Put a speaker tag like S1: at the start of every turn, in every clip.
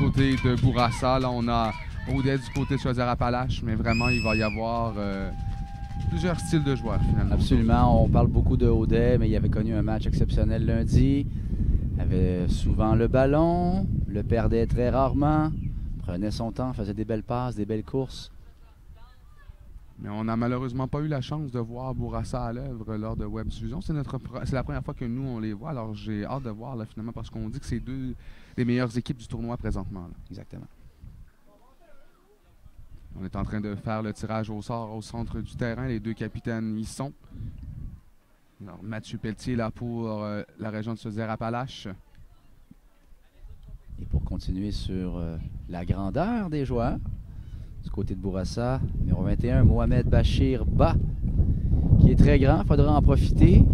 S1: côté de Bourassa. Là, on a Audet du côté de Chaudière-Appalaches, mais vraiment, il va y avoir plusieurs styles de joueurs, finalement.
S2: Absolument. On parle beaucoup de Audet, mais il avait connu un match exceptionnel lundi. Il avait souvent le ballon, le perdait très rarement, prenait son temps, faisait des belles passes, des belles courses.
S1: Mais on n'a malheureusement pas eu la chance de voir Bourassa à l'œuvre lors de Web Diffusion. C'est la première fois que nous, on les voit. Alors, j'ai hâte de voir, là, finalement, parce qu'on dit que c'est deux des meilleures équipes du tournoi présentement. Là.
S2: Exactement.
S1: On est en train de faire le tirage au sort au centre du terrain. Les deux capitaines y sont. Alors, Mathieu Pelletier, là, pour la région de Chaudière-Appalaches.
S2: Et pour continuer sur la grandeur des joueurs, du côté de Bourassa, numéro 21, Mohamed Bachir Ba, qui est très grand, il faudra en profiter.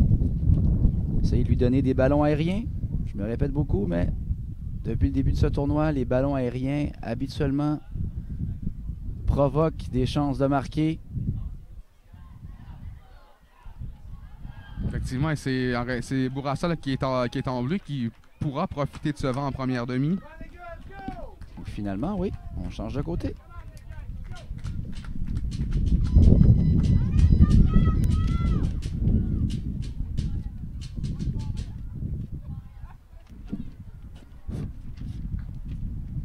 S2: Essayer de lui donner des ballons aériens. Je me répète beaucoup, mais depuis le début de ce tournoi, les ballons aériens, habituellement, provoquent des chances de marquer.
S1: Effectivement, c'est Bourassa là, qui est en bleu, qui pourra profiter de ce vent en première demi.
S2: Donc, finalement, oui, on change de côté.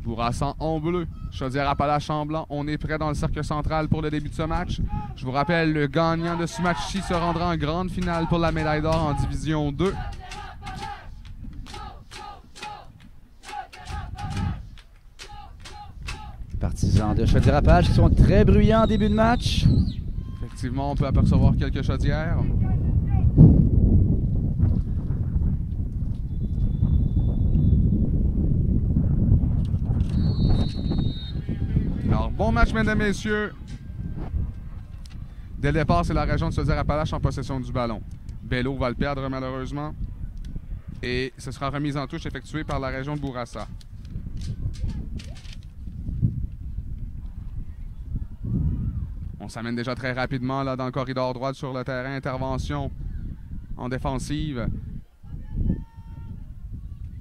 S1: Bourassa en bleu, Chaudière-Appalaches en blanc. On est prêt dans le cercle central pour le début de ce match. Je vous rappelle, le gagnant de ce match-ci se rendra en grande finale pour la médaille d'or en division 2.
S2: Partisans de Chaudière-Appalaches qui sont très bruyants en début de match.
S1: Effectivement, on peut apercevoir quelques chaudières. Alors, bon match, mesdames et messieurs. Dès le départ, c'est la région de Chaudière-Appalaches en possession du ballon. Bello va le perdre, malheureusement. Et ce sera remise en touche effectuée par la région de Bourassa. On s'amène déjà très rapidement là, dans le corridor droit sur le terrain. Intervention en défensive.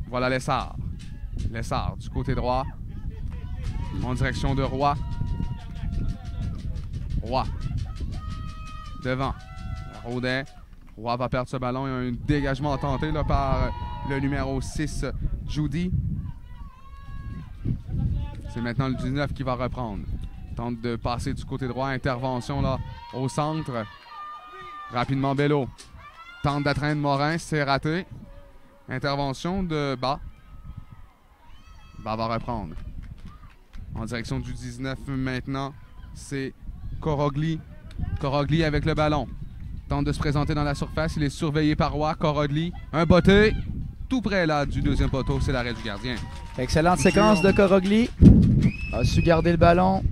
S1: Voilà Lessard. Lessard du côté droit. En direction de Roy. Roy. Devant. Audet. Roy va perdre ce ballon. Il y a un dégagement tenté là, par le numéro 6, Judy. C'est maintenant le 19 qui va reprendre. Tente de passer du côté droit. Intervention là au centre. Rapidement Bello. Tente d'atteindre Morin. C'est raté. Intervention de Bas. Bas va reprendre. En direction du 19 maintenant, c'est Corogli. Corogli avec le ballon. Tente de se présenter dans la surface. Il est surveillé par Roy. Corogli. Un botté. Tout près là du deuxième poteau. C'est l'arrêt du gardien.
S2: Excellente séquence de Corogli. A su garder le ballon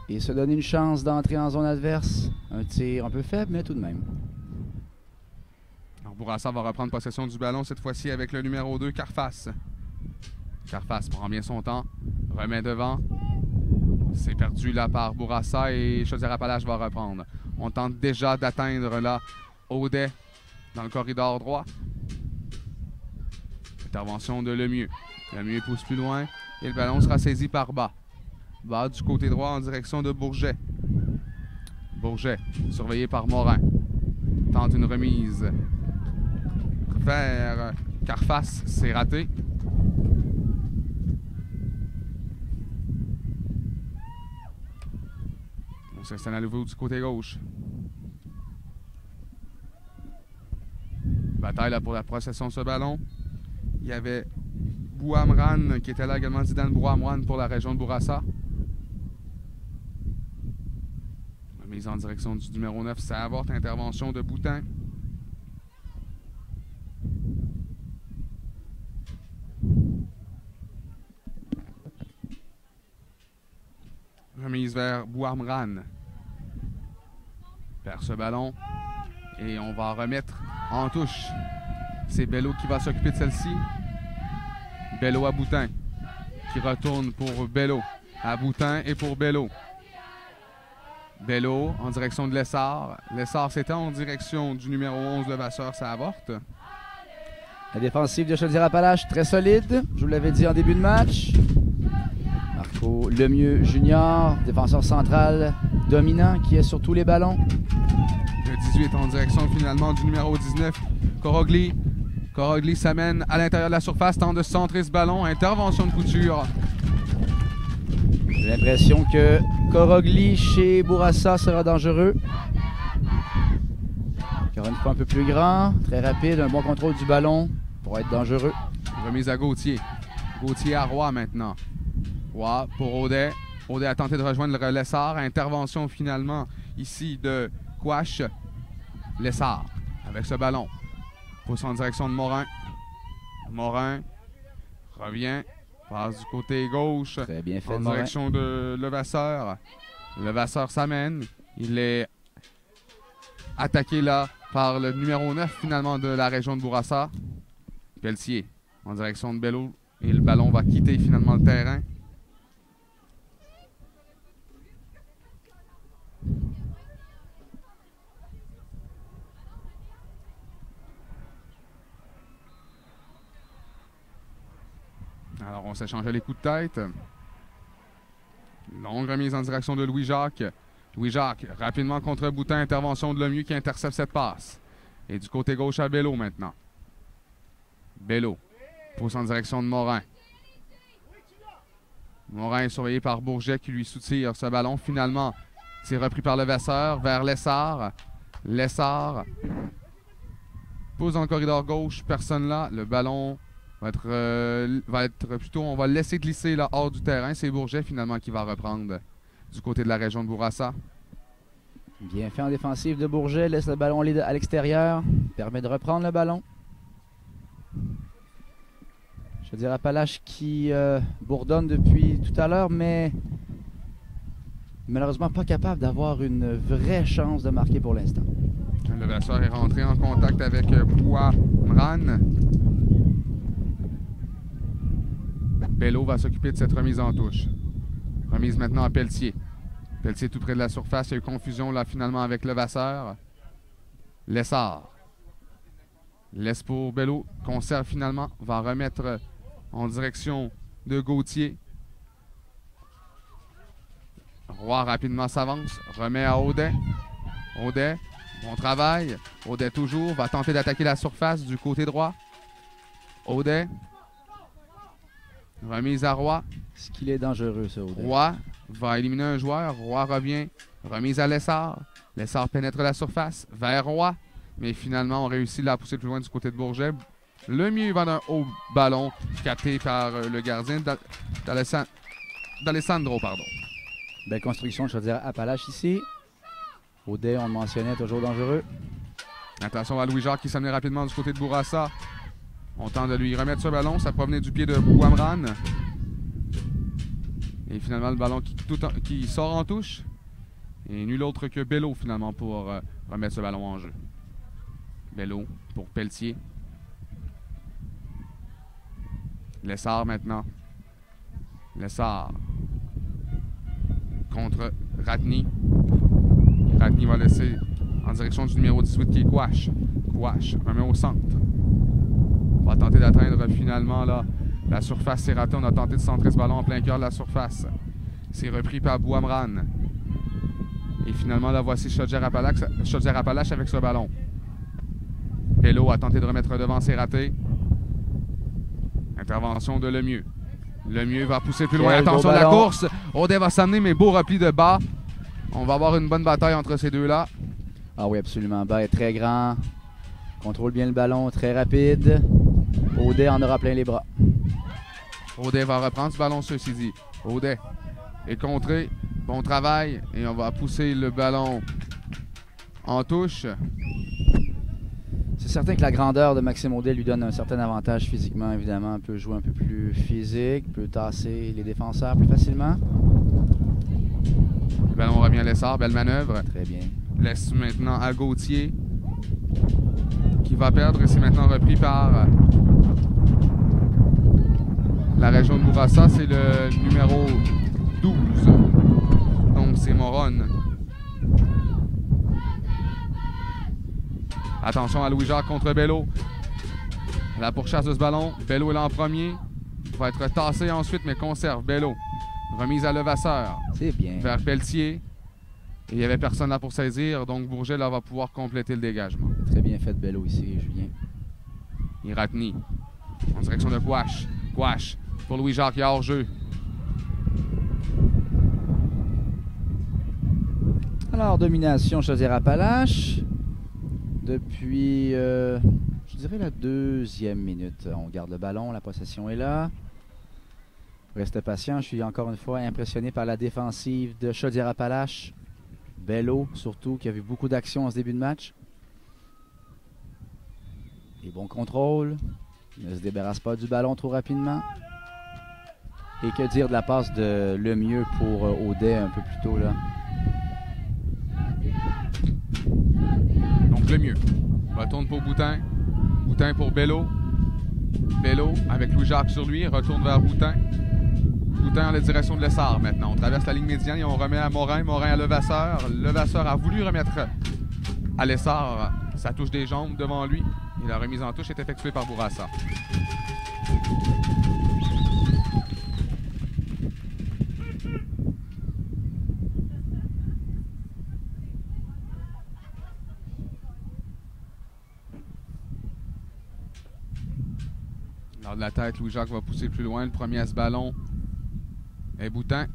S2: et se donner une chance d'entrer en zone adverse. Un tir un peu faible, mais tout de même.
S1: Alors, Bourassa va reprendre possession du ballon, cette fois-ci avec le numéro 2, Carface. Carface prend bien son temps, remet devant. C'est perdu là par Bourassa et Chaudière-Appalaches va reprendre. On tente déjà d'atteindre là Audet dans le corridor droit. Intervention de Lemieux. Lemieux pousse plus loin et le ballon sera saisi par Bas. Bas du côté droit en direction de Bourget. Bourget, surveillé par Morin. Tente une remise vers Carface, c'est raté. On s'installe à nouveau du côté gauche. Bataille là pour la possession de ce ballon. Il y avait Bouamran qui était là également, Zidane Bouamran pour la région de Bourassa. Mise en direction du numéro 9, ça avorte. Intervention de Boutin. Remise vers Bouamran. Perd ce ballon. Et on va remettre en touche. C'est Bello qui va s'occuper de celle-ci. Bello à Boutin. Qui retourne pour Bello. À Boutin et pour Bello. Bello en direction de Lessard. Lessard s'étend en direction du numéro 11, Levasseur, ça avorte.
S2: La défensive de Chaudière-Appalaches, très solide. Je vous l'avais dit en début de match. Pour Lemieux Junior, défenseur central dominant qui est sur tous les ballons.
S1: Le 18 en direction finalement du numéro 19, Corogli. Corogli s'amène à l'intérieur de la surface, tente de centrer ce ballon. Intervention de Couture.
S2: J'ai l'impression que Corogli chez Bourassa sera dangereux. Encore une fois un peu plus grand, très rapide, un bon contrôle du ballon pour être dangereux.
S1: Remise à Gauthier. Gauthier à Roy maintenant. Roy pour Audet. Audet a tenté de rejoindre le Lessard. Intervention finalement ici de Quash. Lessard avec ce ballon. Pousse en direction de Morin. Morin revient. Passe du côté gauche.
S2: Très bien fait
S1: en
S2: de Morin.
S1: direction de Levasseur. Levasseur s'amène. Il est attaqué là par le numéro 9 finalement de la région de Bourassa. Pelletier en direction de Bello. Et le ballon va quitter finalement le terrain. Alors, on s'échangeait les coups de tête. Longue remise en direction de Louis-Jacques. Louis-Jacques, rapidement contre Boutin. Intervention de Lemieux qui intercepte cette passe. Et du côté gauche à Bello maintenant. Bello pousse en direction de Morin. Morin est surveillé par Bourget qui lui soutire ce ballon. Finalement, c'est repris par Levasseur vers Lessard. Lessard pousse dans le corridor gauche. Personne là. Le ballon va être plutôt, on va le laisser glisser là, hors du terrain. C'est Bourget finalement qui va reprendre du côté de la région de Bourassa.
S2: Bien fait en défensive de Bourget, laisse le ballon à l'extérieur, permet de reprendre le ballon. Je veux dire Appalache qui bourdonne depuis tout à l'heure, mais malheureusement pas capable d'avoir une vraie chance de marquer pour l'instant.
S1: Le Levasseur est rentré en contact avec Bois-Mran. Bello va s'occuper de cette remise en touche. Remise maintenant à Pelletier. Pelletier tout près de la surface. Il y a eu confusion là finalement avec Levasseur. Lessard. Laisse pour Bello. Conserve finalement. Va remettre en direction de Gauthier. Roy rapidement s'avance. Remet à Audet. Audet. Bon travail. Audet toujours. Va tenter d'attaquer la surface du côté droit. Audet. Remise à Roy.
S2: Est-ce qu'il est dangereux, ça, Audet?
S1: Roy va éliminer un joueur. Roy revient. Remise à Lessard. Lessard pénètre la surface vers Roy. Mais finalement, on réussit à la pousser plus loin du côté de Bourget. Le mieux va d'un haut ballon capté par le gardien d'Alessandro.
S2: Belle construction, je veux dire Appalache ici. Audet, on le mentionnait, toujours dangereux.
S1: Attention à Louis-Jacques qui s'amène rapidement du côté de Bourassa. On tente de lui remettre ce ballon. Ça provenait du pied de Bois-Mran. Et finalement, le ballon qui sort en touche. Et nul autre que Bello, finalement, pour remettre ce ballon en jeu. Bello pour Pelletier. Lessard maintenant. Lessard contre Ratny. Ratny va laisser en direction du numéro 18 qui est Quash. Quash remet au centre. On va tenter d'atteindre finalement là, la surface. C'est raté. On a tenté de centrer ce ballon en plein cœur de la surface. C'est repris par Bois-Mran. Et finalement, là, voici Chaudière-Appalaches avec ce ballon. Bello a tenté de remettre devant, c'est raté. Intervention de Lemieux. Lemieux va pousser plus loin. Attention à la course. Audet va s'amener, mais beau repli de bas. On va avoir une bonne bataille entre ces deux-là.
S2: Ah oui, absolument. Bas est très grand. Contrôle bien le ballon, très rapide. Audet en aura plein les bras.
S1: Audet va reprendre ce ballon, ceci dit. Audet est contré. Bon travail. Et on va pousser le ballon en touche.
S2: C'est certain que la grandeur de Maxime Audet lui donne un certain avantage physiquement, évidemment. Il peut jouer un peu plus physique, peut tasser les défenseurs plus facilement.
S1: Le ballon revient à Lessard, belle manœuvre.
S2: Très bien.
S1: Laisse maintenant à Gauthier, qui va perdre. Et c'est maintenant repris par la région de Bourassa. C'est le numéro 12. Donc c'est Moron. Attention à Louis-Jacques contre Bello. La pourchasse de ce ballon. Bello est là en premier. Il va être tassé ensuite, mais conserve Bello. Remise à Levasseur.
S2: C'est bien.
S1: Vers Pelletier. Et il n'y avait personne là pour saisir, donc Bourget là, va pouvoir compléter le dégagement.
S2: Très bien fait de Bello ici, Julien.
S1: Iratny. En direction de Gouache. Gouache pour Louis-Jacques, il y a hors-jeu.
S2: Alors, domination Chaudière-Appalaches. Depuis, je dirais, la 2e minute. On garde le ballon, la possession est là. Restez patient, je suis encore une fois impressionné par la défensive de Chaudière-Appalaches. Bello, surtout, qui a vu beaucoup d'action en ce début de match. Les bons contrôles. Il ne se débarrasse pas du ballon trop rapidement. Et que dire de la passe de Lemieux pour Audet un peu plus tôt là.
S1: Donc Lemieux. Retourne pour Boutin. Boutin pour Bello. Bello avec Louis-Jacques sur lui. Retourne vers Boutin. Boutin en la direction de Lessard maintenant. On traverse la ligne médiane et on remet à Morin. Morin à Levasseur. Levasseur a voulu remettre à Lessard sa touche des jambes devant lui. Et la remise en touche est effectuée par Bourassa. Alors de la tête, Louis-Jacques va pousser plus loin. Le premier à ce ballon est Boutin.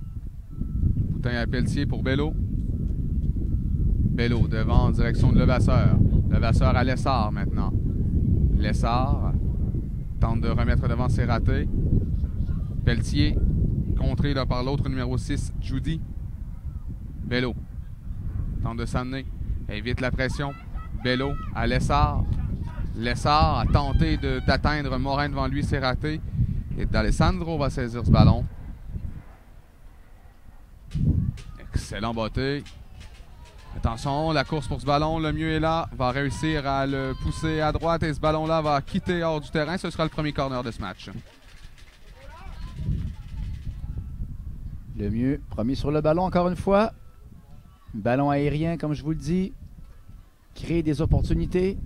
S1: Boutin à Pelletier pour Bello. Bello devant en direction de Levasseur. Levasseur à Lessard maintenant. Lessard tente de remettre devant, c'est raté. Pelletier, contré là, par l'autre numéro 6, Judy. Bello tente de s'amener, évite la pression. Bello à Lessard. Lessard a tenté d'atteindre Morin devant lui, c'est raté. Et D'Alessandro va saisir ce ballon. Excellent botté. Attention, la course pour ce ballon, Lemieux est là, va réussir à le pousser à droite et ce ballon-là va quitter hors du terrain. Ce sera le premier corner de ce match.
S2: Lemieux, premier sur le ballon encore une fois. Ballon aérien, comme je vous le dis. Créer des opportunités.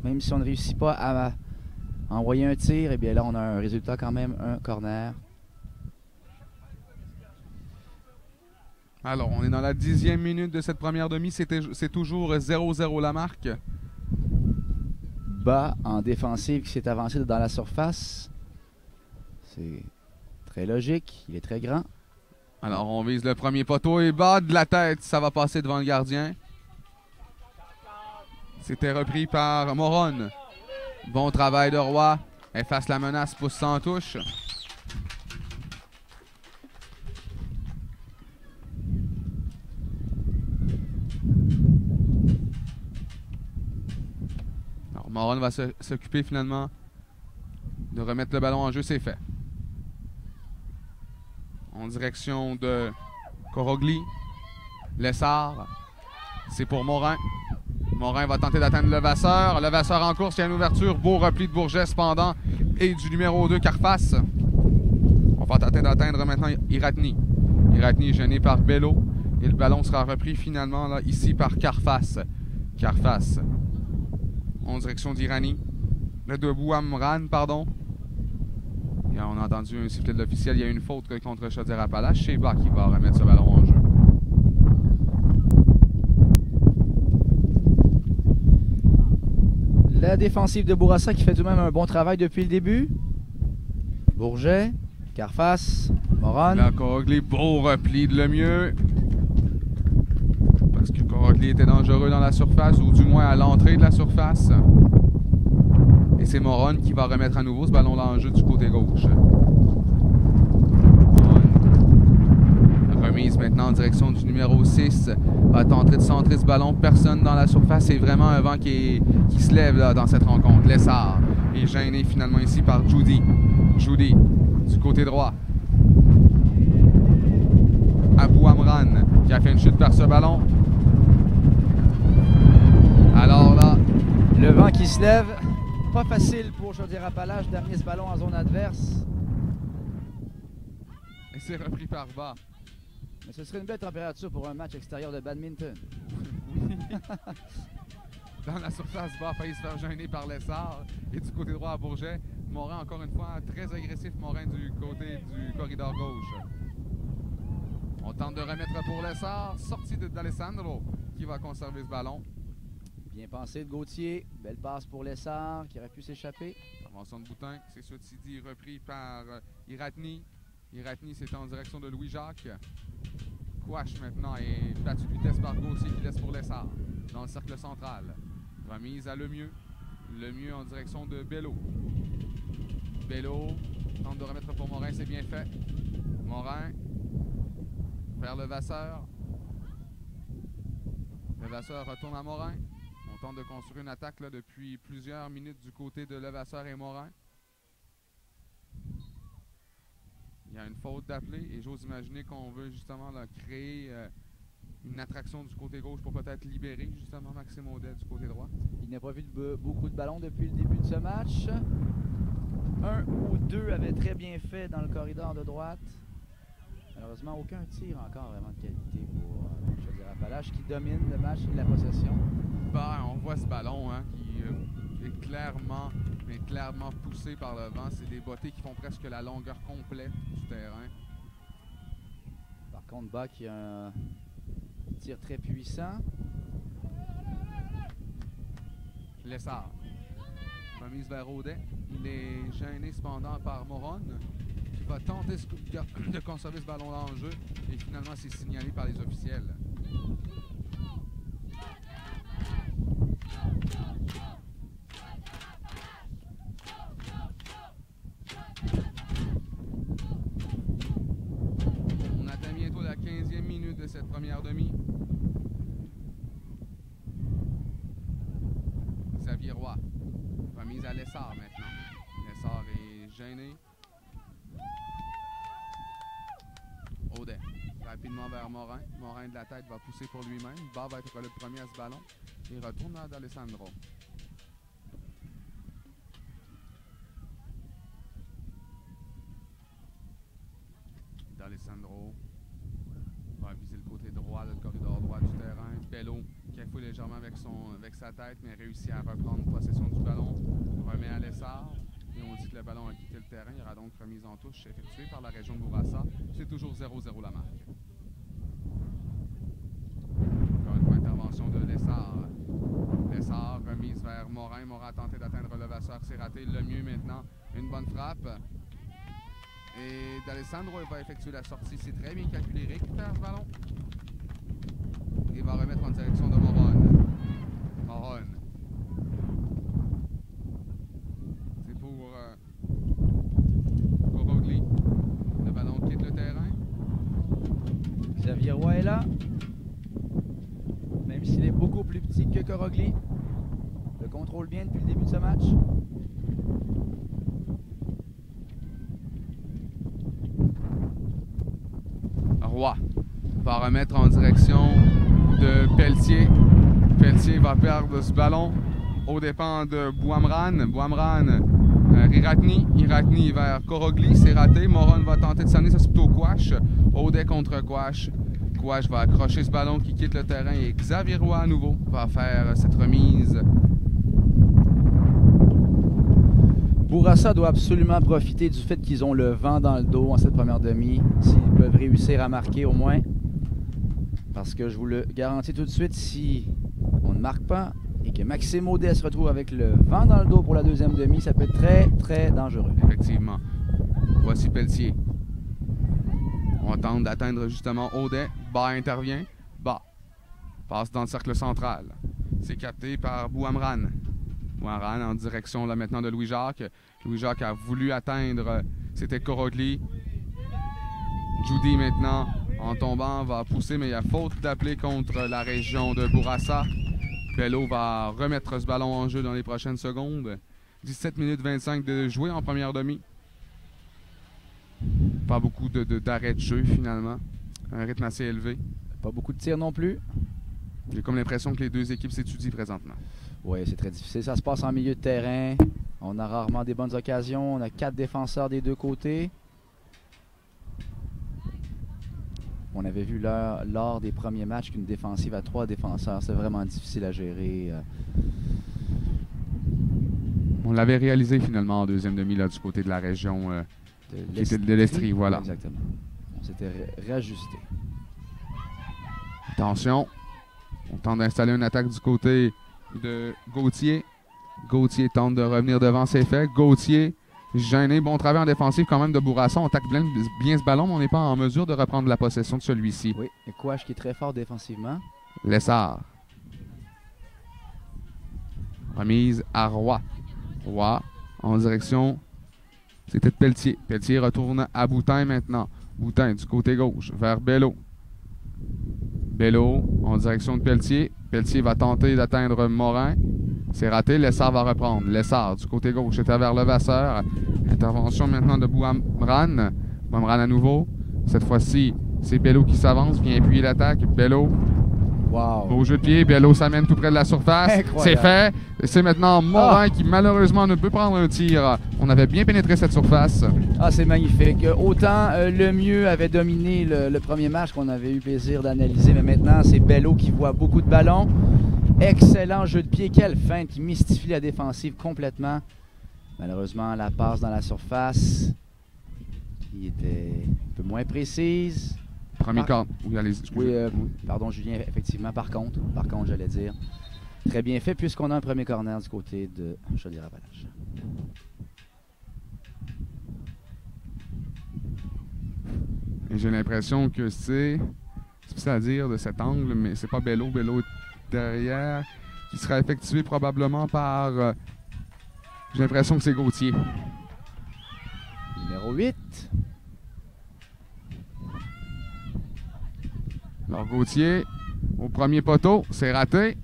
S2: Même si on ne réussit pas à envoyer un tir, et bien là on a un résultat quand même, un corner.
S1: Alors, on est dans la 10e minute de cette première demi. C'est toujours 0-0 la marque.
S2: Bas en défensive qui s'est avancé dans la surface. C'est très logique. Il est très grand.
S1: Alors, on vise le premier poteau et bas de la tête. Ça va passer devant le gardien. C'était repris par Moron. Bon travail de Roy. Efface la menace, pousse sans touche. Moron va s'occuper finalement de remettre le ballon en jeu, c'est fait. En direction de Corogli. Lessard. C'est pour Morin. Morin va tenter d'atteindre Levasseur. Levasseur en course, il y a une ouverture. Beau repli de Bourget cependant. Et du numéro 2, Carface. On va tenter d'atteindre maintenant Iratny. Iratny gêné par Bello. Et le ballon sera repris finalement là, ici par Carface. Carface. En direction d'Irani. De Bouamran, pardon. Et on a entendu un sifflet de l'officiel. Il y a une faute contre Chaudière-Appalaches. Sheba qui va remettre ce ballon en jeu.
S2: La défensive de Bourassa qui fait tout de même un bon travail depuis le début. Bourget, Carface, Moron.
S1: Là, Corogli, beau repli de Lemieux. Parce que Corogli était dangereux dans la surface, ou du moins à l'entrée de la surface. Et c'est Moron qui va remettre à nouveau ce ballon-là en jeu du côté gauche. Remise maintenant en direction du numéro 6. Va tenter de centrer ce ballon. Personne dans la surface. C'est vraiment un vent qui se lève là, dans cette rencontre. Lessard est gêné finalement ici par Judy. Judy du côté droit. Abou Amran qui a fait une chute par ce ballon. Alors là,
S2: le vent qui se lève. Pas facile pour Chaudière-Appalaches d'amener ce ballon en zone adverse.
S1: Et c'est repris par bas.
S2: Mais ce serait une belle température pour un match extérieur de badminton.
S1: Dans la surface bas, a failli se faire gêner par Lessard. Et du côté droit à Bourget, Morin encore une fois très agressif, Morin du côté du corridor gauche. On tente de remettre pour l'essor. Sortie d'Alessandro qui va conserver ce ballon.
S2: Bien pensé de Gauthier. Belle passe pour Lessard qui aurait pu s'échapper.
S1: Avançon de Boutin. C'est ce dit repris par Iratni. Iratni, c'est en direction de Louis-Jacques. Quash maintenant est battu de vitesse par Gauthier qui laisse pour Lessard. Dans le cercle central. Remise à Lemieux. Lemieux en direction de Bello. Bello tente de remettre pour Morin, c'est bien fait. Morin vers Levasseur. Levasseur retourne à Morin. On tente de construire une attaque là, depuis plusieurs minutes du côté de Levasseur et Morin. Il y a une faute d'appeler et j'ose imaginer qu'on veut justement là, créer une attraction du côté gauche pour peut-être libérer justement Maxime Audet du côté droit.
S2: Il n'a pas vu beaucoup de ballons depuis le début de ce match. Un ou deux avaient très bien fait dans le corridor de droite. Malheureusement, aucun tir encore vraiment de qualité pour Chaudière-Appalaches qui domine le match et la possession.
S1: Ben, on voit ce ballon hein, qui est clairement poussé par le vent. C'est des bottées qui font presque la longueur complète du terrain.
S2: Par contre, Bach qui a un tir très puissant.
S1: Lessard. Remise vers Audet. Il est gêné cependant par Moron qui va tenter de conserver ce ballon-là en jeu et finalement c'est signalé par les officiels. On atteint bientôt la 15e minute de cette première demi. Xavier Roy. Remise à Lessard maintenant. Lessard est gêné. Audet. Rapidement vers Morin. Morin de la tête va pousser pour lui-même. Bas va être le premier à ce ballon. Et retourne à D'Alessandro. D'Alessandro va viser le côté droit, le corridor droit du terrain. Bello qui a fouillé légèrement avec sa tête, mais réussit à reprendre possession du ballon. Remet à Lessard. Et on dit que le ballon a quitté le terrain. Il y aura donc remise en touche effectuée par la région de Bourassa. C'est toujours 0-0 la marque. Encore une fois, intervention de Lessard. Lessard remise vers Morin. Morin a tenté d'atteindre Levasseur. C'est raté. Le mieux maintenant. Une bonne frappe. Et D'Alessandro va effectuer la sortie. C'est très bien calculé. Récupère ce ballon. Il va remettre en direction de Moron. Moron. C'est pour Corogli. Le ballon quitte le terrain.
S2: Xavier Roy est là. Même s'il est beaucoup plus petit que Corogli. Le contrôle bien depuis le début de ce match.
S1: Roy va remettre en direction de Pelletier. Pelletier va perdre ce ballon aux dépens de Bouamran. Bouamran, Iratni. Iratni vers Corogli, c'est raté. Moron va tenter de s'amener, ça c'est plutôt Quash. Audet contre Quash. Quash va accrocher ce ballon qui quitte le terrain et Xavier Roy à nouveau va faire cette remise.
S2: Bourassa doit absolument profiter du fait qu'ils ont le vent dans le dos en cette première demi, s'ils peuvent réussir à marquer au moins. Parce que je vous le garantis tout de suite, si on ne marque pas et que Maxime Audet se retrouve avec le vent dans le dos pour la deuxième demi, ça peut être très, très dangereux.
S1: Effectivement. Voici Pelletier. On tente d'atteindre justement Audet. Bas intervient. Bas. Passe dans le cercle central. C'est capté par Bouamran. Bouamran en direction là maintenant de Louis-Jacques. Louis-Jacques a voulu atteindre. C'était Corogli. Judy maintenant en tombant va pousser, mais il y a faute d'appeler contre la région de Bourassa. Bello va remettre ce ballon en jeu dans les prochaines secondes. 17 minutes 25 de jouer en première demi. Pas beaucoup d'arrêts de jeu finalement. Un rythme assez élevé.
S2: Pas beaucoup de tirs non plus.
S1: J'ai comme l'impression que les deux équipes s'étudient présentement.
S2: Oui, c'est très difficile. Ça se passe en milieu de terrain. On a rarement des bonnes occasions. On a 4 défenseurs des deux côtés. On avait vu lors des premiers matchs qu'une défensive à 3 défenseurs, c'est vraiment difficile à gérer.
S1: On l'avait réalisé finalement en deuxième demi là, du côté de la région de l'Estrie. Voilà.
S2: Exactement. On s'était rajusté.
S1: Attention. On tente d'installer une attaque du côté de Gauthier. Gauthier tente de revenir devant ses faits. Gauthier gêné. Bon travail en défensive quand même de Bourassa. On attaque bien ce ballon, mais on n'est pas en mesure de reprendre la possession de celui-ci.
S2: Oui, et Quash qui est très fort défensivement.
S1: Lessard. Remise à Roy. Roy en direction. C'était Pelletier. Pelletier retourne à Boutin maintenant. Boutin du côté gauche vers Bello. Bello en direction de Pelletier. Pelletier va tenter d'atteindre Morin. C'est raté. Lessard va reprendre. Lessard du côté gauche était vers Levasseur. Intervention maintenant de Bouamran. Bouamran à nouveau. Cette fois-ci, c'est Bello qui s'avance. Vient appuyer l'attaque. Bello.
S2: Wow.
S1: Beau jeu de pied. Bello s'amène tout près de la surface. C'est fait. Et c'est maintenant Morin qui malheureusement ne peut prendre un tir. On avait bien pénétré cette surface.
S2: Ah, c'est magnifique. Autant Lemieux avait dominé le premier match qu'on avait eu plaisir d'analyser, mais maintenant c'est Bello qui voit beaucoup de ballons. Excellent jeu de pied. Quelle feinte qui mystifie la défensive complètement. Malheureusement, la passe dans la surface qui était un peu moins précise.
S1: Premier quart. Oui, allez-y.
S2: Oui, pardon Julien, effectivement, par contre, j'allais dire. Très bien fait puisqu'on a un premier corner du côté de Chaudière-Appalaches.
S1: Et j'ai l'impression que c'est difficile à dire de cet angle, mais c'est pas Bello. Bello est derrière, qui sera effectué probablement par... j'ai l'impression que c'est Gauthier.
S2: Numéro 8.
S1: Alors Gauthier, au premier poteau, c'est raté.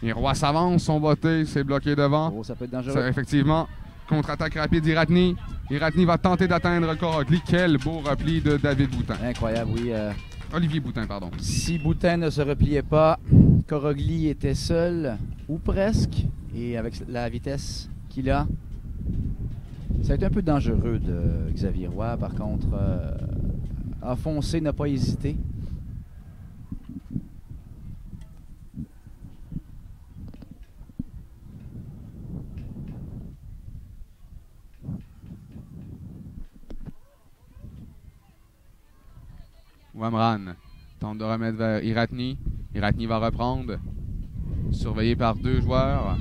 S1: Les Rois s'avancent, sont bottés, c'est bloqué devant.
S2: Oh, ça peut être dangereux.
S1: Ça, effectivement, contre-attaque rapide d'Iratni. Iratni va tenter d'atteindre Corogli. Quel beau repli de David Boutin.
S2: Incroyable, oui.
S1: Olivier Boutin, pardon.
S2: Si Boutin ne se repliait pas, Corogli était seul, ou presque. Et avec la vitesse qu'il a, ça a été un peu dangereux de Xavier Roy. Par contre, a foncé, n'a pas hésité.
S1: Wamran tente de remettre vers Iratni. Iratni va reprendre. Surveillé par deux joueurs.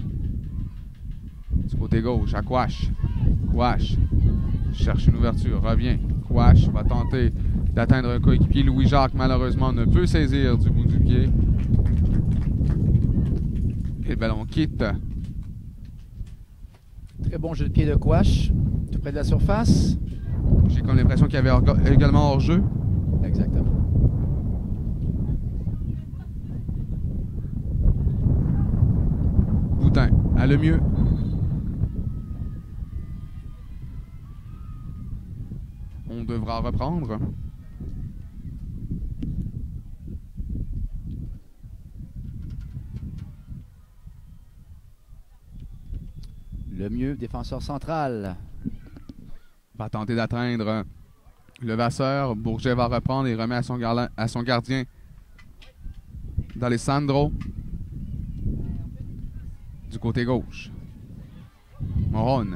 S1: Du côté gauche, à Quash. Quash cherche une ouverture, revient. Quash va tenter d'atteindre un coéquipier. Louis-Jacques, malheureusement, ne peut saisir du bout du pied. Et le ballon quitte.
S2: Très bon jeu de pied de Quash, tout près de la surface.
S1: J'ai comme l'impression qu'il y avait également hors-jeu.
S2: Exactement.
S1: Boutin, à le mieux. On devra reprendre.
S2: Le mieux, défenseur central.
S1: Va tenter d'atteindre Levasseur. Bourget va reprendre et remet à son gardien d'Alessandro. Du côté gauche. Moron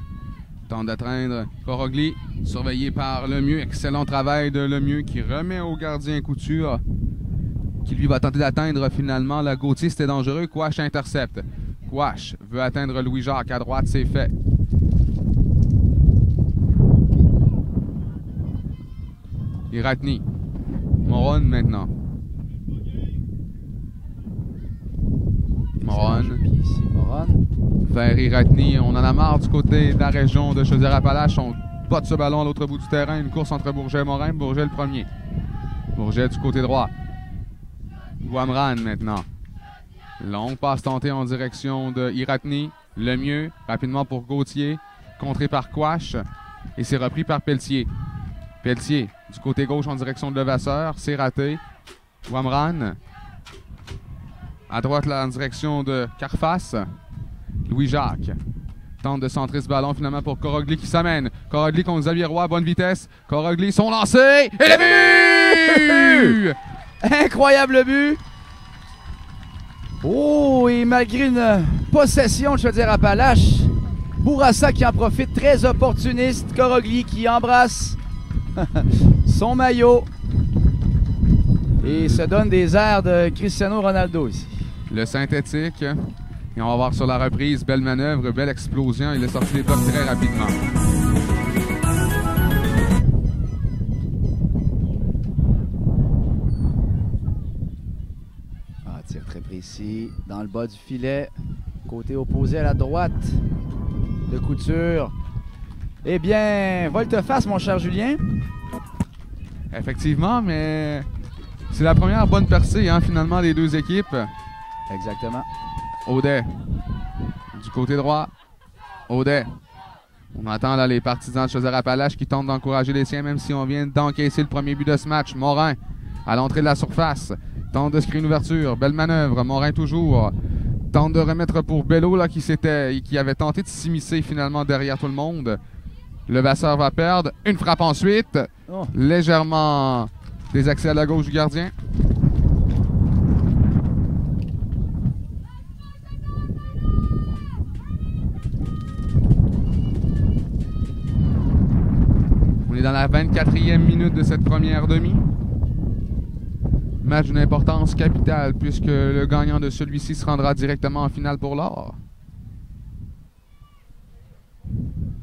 S1: tente d'atteindre Corogli, surveillé par Lemieux. Excellent travail de Lemieux qui remet au gardien Couture, qui lui va tenter d'atteindre finalement la Gauthier. C'était dangereux. Quash intercepte. Quash veut atteindre Louis-Jacques à droite, c'est fait. Iratni. Moron maintenant. Moron. Vers Iratni. On en a marre du côté de la région de Chaudière-Appalaches. On botte ce ballon à l'autre bout du terrain. Une course entre Bourget et Morin. Bourget le premier. Bourget du côté droit. Wamran maintenant. Longue passe tentée en direction de Iratni. Le mieux, rapidement pour Gauthier. Contré par Quash. Et c'est repris par Pelletier. Pelletier du côté gauche en direction de Levasseur. C'est raté. Wamran. À droite, là, en direction de Carface. Louis-Jacques tente de centrer ce ballon finalement pour Corogli qui s'amène. Corogli contre Xavier Roy, bonne vitesse. Corogli, son lancé. Et le but!
S2: Incroyable but! Oh, et malgré une possession de Chaudière-Appalaches, Bourassa qui en profite, très opportuniste. Corogli qui embrasse son maillot. Et se donne des airs de Cristiano Ronaldo ici.
S1: Le synthétique. Et on va voir sur la reprise, belle manœuvre, belle explosion. Il est sorti des blocs très rapidement.
S2: Ah, tir très précis dans le bas du filet. Côté opposé à la droite de Couture. Eh bien, volte-face, mon cher Julien.
S1: Effectivement, mais c'est la première bonne percée, hein, finalement, des deux équipes.
S2: Exactement.
S1: Audet, du côté droit. Audet. On entend là les partisans de Chaudière-Appalaches qui tentent d'encourager les siens, même si on vient d'encaisser le premier but de ce match. Morin, à l'entrée de la surface, tente de se créer une ouverture. Belle manœuvre. Morin toujours. Tente de remettre pour Bello là, qui avait tenté de s'immiscer finalement derrière tout le monde. Le Vasseur va perdre. Une frappe ensuite.
S2: Oh.
S1: Légèrement désaxé à la gauche du gardien. On est dans la 24e minute de cette première demi. Match d'une importance capitale puisque le gagnant de celui-ci se rendra directement en finale pour l'or.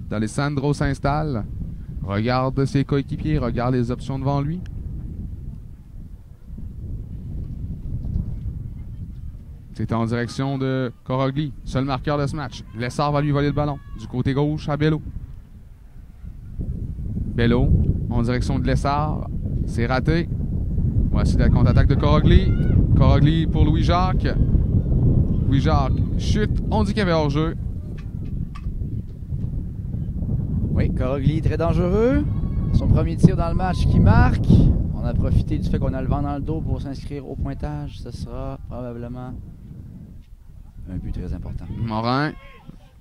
S1: D'Alessandro s'installe, regarde ses coéquipiers, regarde les options devant lui. C'est en direction de Corogli, seul marqueur de ce match. Lessard va lui voler le ballon du côté gauche à Bello. Bello en direction de Lessard, c'est raté. Voici la contre-attaque de Corogli. Corogli pour Louis-Jacques. Louis-Jacques chute, on dit qu'il y avait hors-jeu.
S2: Oui, Corogli très dangereux. Son premier tir dans le match qui marque. On a profité du fait qu'on a le vent dans le dos pour s'inscrire au pointage. Ce sera probablement un but très important.
S1: Morin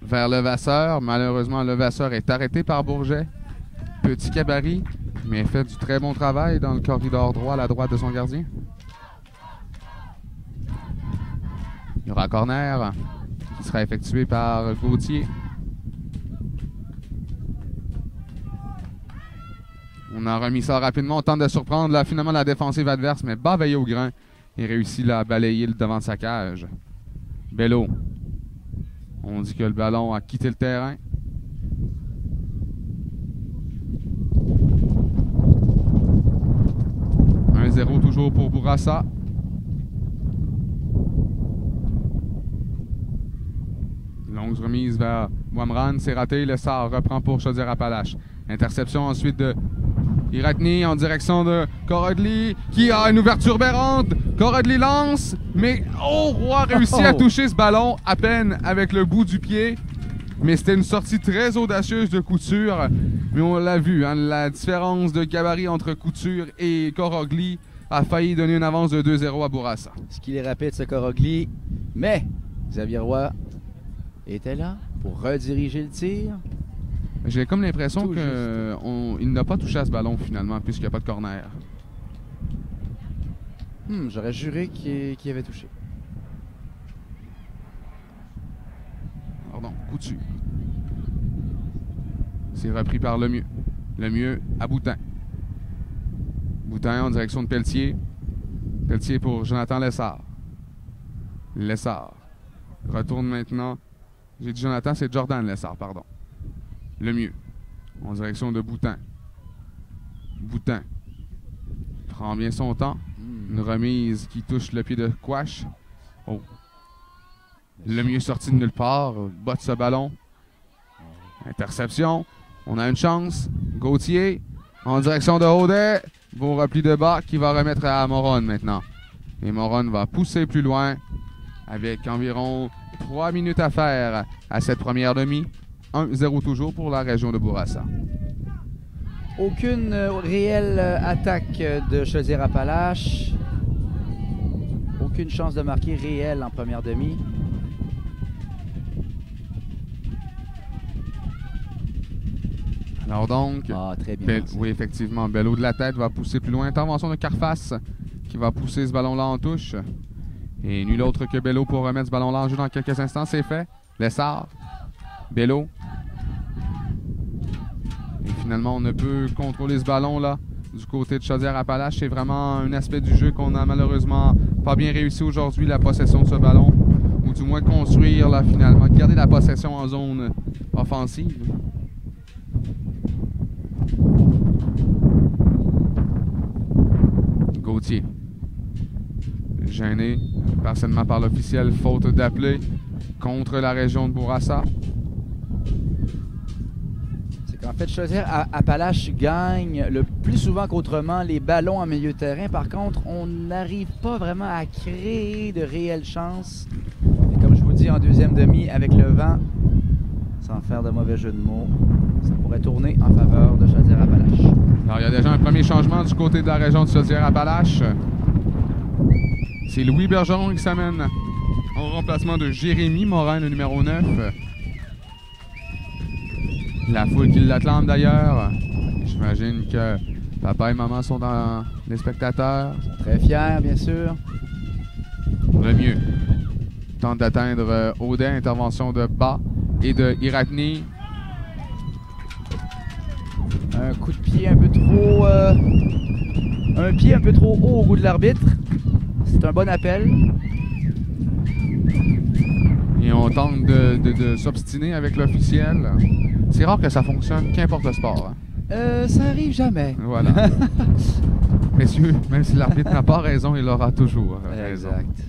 S1: vers Levasseur. Malheureusement, Levasseur est arrêté par Bourget. Petit gabarit, mais fait du très bon travail dans le corridor droit à la droite de son gardien. Il y aura un corner qui sera effectué par Gauthier. On a remis ça rapidement. On tente de surprendre là, finalement la défensive adverse, mais bas veillé au grain. Il réussit là, à balayer le devant de sa cage. Bello. On dit que le ballon a quitté le terrain. Un 0 toujours pour Bourassa. Longue remise vers Wamran, c'est raté. Lessard reprend pour Chaudière-Appalaches. Interception ensuite de Iratni en direction de Corogli qui a une ouverture berrante. Corogli lance, mais Roy réussit à toucher ce ballon à peine avec le bout du pied. Mais c'était une sortie très audacieuse de Couture. Mais on l'a vu, hein, la différence de gabarit entre Couture et Corogli a failli donner une avance de 2-0 à Bourassa.
S2: Ce qu'il est rapide, ce Corogli. Mais Xavier Roy était là pour rediriger le tir.
S1: J'ai comme l'impression qu'il n'a pas touché à ce ballon finalement, puisqu'il n'y a pas de corner.
S2: J'aurais juré qu'il avait touché.
S1: Pardon, Couture. C'est repris par Lemieux. Lemieux à Boutin. Boutin en direction de Pelletier. Pelletier pour Jonathan Lessard. Lessard. Retourne maintenant. J'ai dit Jonathan, c'est Jordan Lessard, pardon. Lemieux. En direction de Boutin. Boutin. Prend bien son temps. Une remise qui touche le pied de Quash. Oh. Lemieux sorti de nulle part. Botte ce ballon. Interception. On a une chance. Gauthier. En direction de Audet. Beau repli de bas qui va remettre à Moron maintenant. Et Moron va pousser plus loin avec environ 3 minutes à faire à cette première demi. 1-0 toujours pour la région de Bourassa.
S2: Aucune réelle attaque de Chaudière-Appalaches. Aucune chance de marquer réelle en première demi.
S1: Alors donc,
S2: très bien
S1: oui, effectivement, Bello de la tête va pousser plus loin. Intervention de Carface qui va pousser ce ballon-là en touche. Et nul autre que Bello pour remettre ce ballon-là en jeu dans quelques instants. C'est fait. Lessard. Bello. Et finalement, on ne peut contrôler ce ballon-là du côté de Chaudière-Appalaches. C'est vraiment un aspect du jeu qu'on a malheureusement pas bien réussi aujourd'hui, la possession de ce ballon. Ou du moins construire là finalement, garder la possession en zone offensive. Gauthier. Gêné partiellement par l'officiel, faute d'appeler contre la région de Bourassa.
S2: C'est qu'en fait, Chaudière-Appalaches gagne le plus souvent qu'autrement les ballons en milieu de terrain. Par contre, on n'arrive pas vraiment à créer de réelles chances. Et comme je vous dis, en deuxième demi, avec le vent, sans faire de mauvais jeu de mots, ça pourrait tourner en faveur de Chaudière-Appalaches.
S1: Alors, il y a déjà un premier changement du côté de la région de Chaudière-Appalaches. C'est Louis Bergeron qui s'amène en remplacement de Jérémy Morin, le numéro 9. La foule qui l'acclame d'ailleurs. J'imagine que papa et maman sont dans les spectateurs.
S2: Ils sont très fiers, bien sûr.
S1: Le mieux. Tente d'atteindre Audet, intervention de Bas et de Irakni.
S2: Un coup de pied un peu trop... un pied un peu trop haut au goût de l'arbitre. C'est un bon appel.
S1: Et on tente de s'obstiner avec l'officiel. C'est rare que ça fonctionne, qu'importe le sport. Hein.
S2: Ça arrive jamais.
S1: Voilà. Messieurs, même si l'arbitre n'a pas raison, il aura toujours raison.
S2: Exact.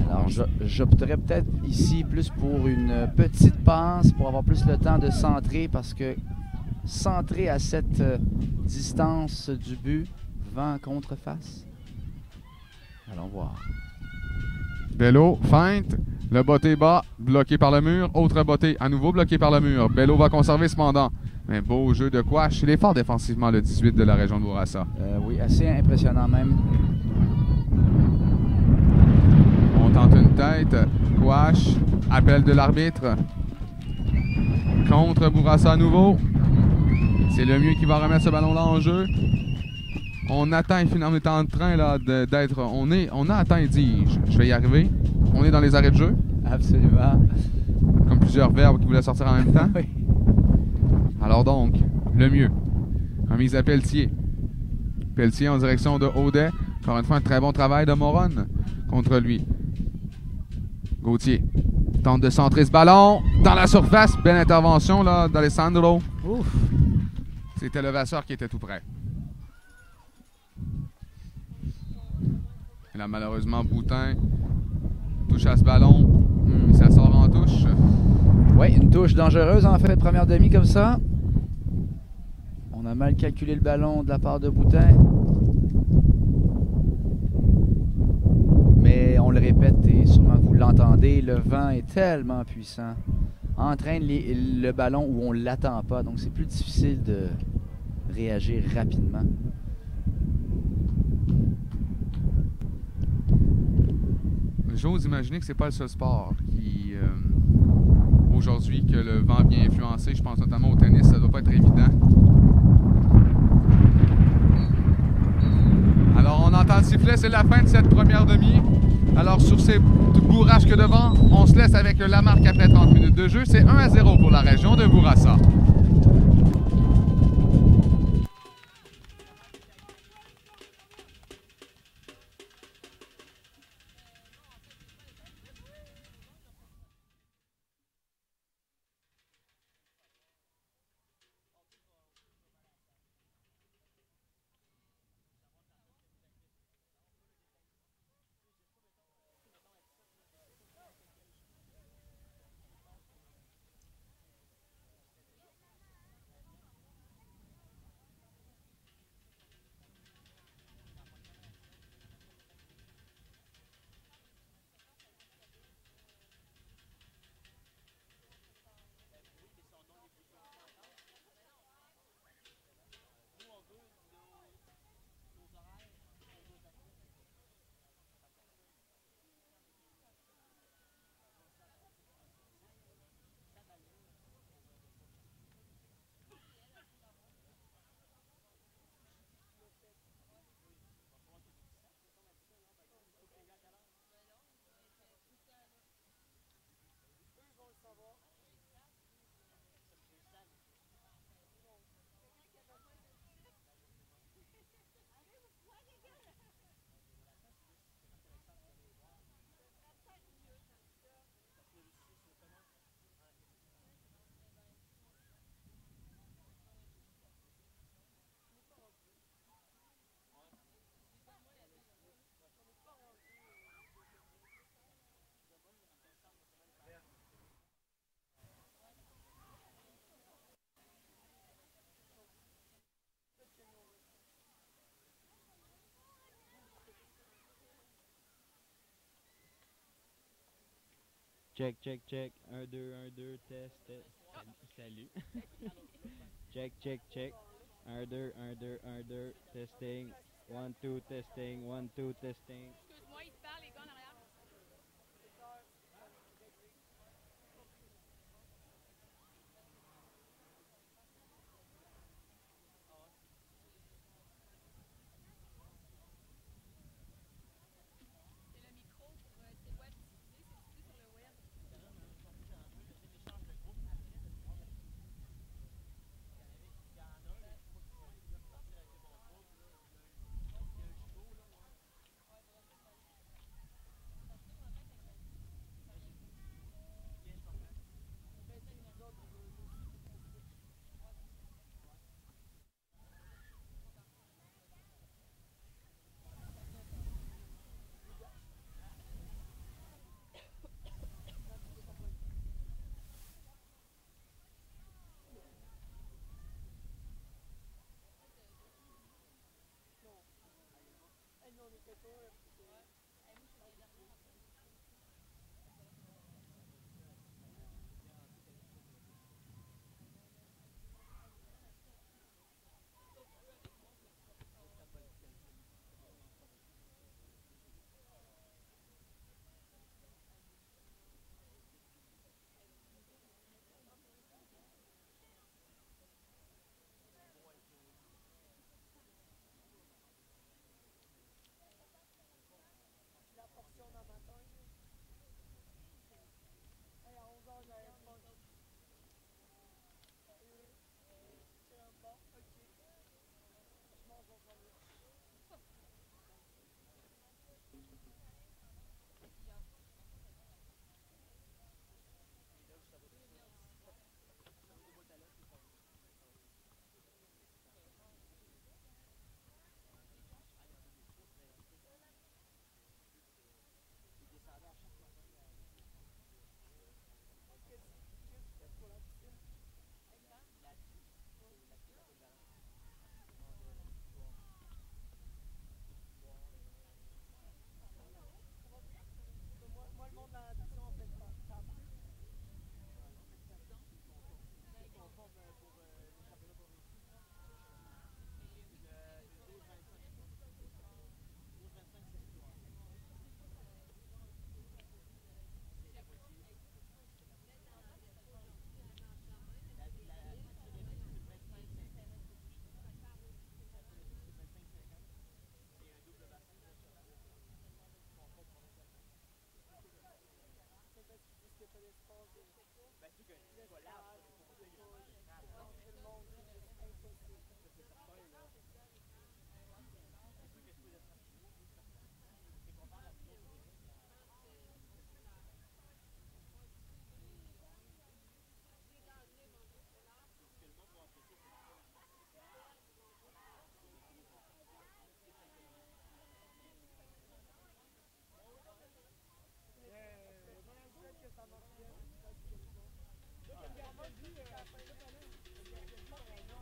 S2: Alors, j'opterais peut-être ici plus pour une petite passe pour avoir plus le temps de centrer parce que centrer à cette distance du but, vent contre face. Allons voir.
S1: Bello, feinte. Le botté bas, bloqué par le mur. Autre botté, à nouveau bloqué par le mur. Bello va conserver cependant. Mais beau jeu de Quash. Il est fort défensivement, le 18 de la région de Bourassa.
S2: Oui, assez impressionnant même.
S1: On tente une tête. Quash, appel de l'arbitre. Contre Bourassa à nouveau. C'est le mieux qui va remettre ce ballon-là en jeu. On attend, on est en train là d'être... On a atteint, dis-je. Je vais y arriver. On est dans les arrêts de jeu.
S2: Absolument.
S1: Comme plusieurs verbes qui voulaient sortir en même temps.
S2: Oui.
S1: Alors donc, le mieux. Remise à Pelletier. Pelletier en direction de Audet. Encore une fois, un très bon travail de Moron contre lui. Gauthier tente de centrer ce ballon dans la surface. Belle intervention là d'Alessandro.
S2: Ouf.
S1: C'était le Vasseur qui était tout près. Et là, malheureusement, Boutin touche à ce ballon. Et ça sort en touche.
S2: Oui, une touche dangereuse en fait, première demi comme ça. On a mal calculé le ballon de la part de Boutin. Mais on le répète et sûrement que vous l'entendez, le vent est tellement puissant. Entraîne le ballon où on ne l'attend pas, donc c'est plus difficile de réagir rapidement.
S1: J'ose imaginer que c'est pas le seul sport qui, aujourd'hui, que le vent vient influencer. Je pense notamment au tennis, ça doit pas être évident. Alors, on entend le sifflet, c'est la fin de cette première demi. Alors, sur ces bourrasques de vent, on se laisse avec la marque après 30 minutes de jeu. C'est 1-0 pour la région de Bourassa.
S3: Check, check, check. 1, 2, 1, 2, test, test. Salut. Check, check, check. 1, 2, 1, 2, 1, 2, testing. 1, 2, testing. 1, 2, testing.
S4: Excuse-moi, il te parle, les gars en arrière. C'est le micro pour c'est web diffusé, c'est diffusé sur le web.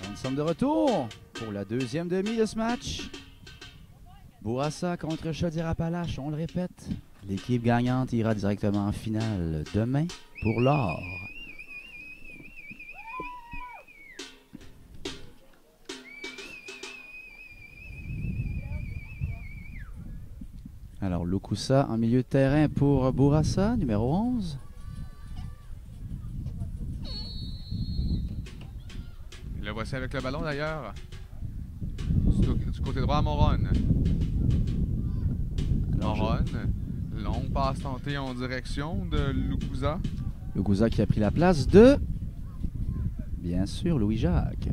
S2: Nous sommes de retour pour la deuxième demi de ce match. Bourassa contre Chaudière-Appalaches, on le répète. L'équipe gagnante ira directement en finale demain pour l'or. Alors, Lukusa en milieu de terrain pour Bourassa, numéro 11.
S1: Le voici avec le ballon d'ailleurs. Du côté droit à Moron.
S2: Alors,
S1: Moron. Longue passe tentée en direction de Lukusa.
S2: Lukusa qui a pris la place de, bien sûr, Louis-Jacques.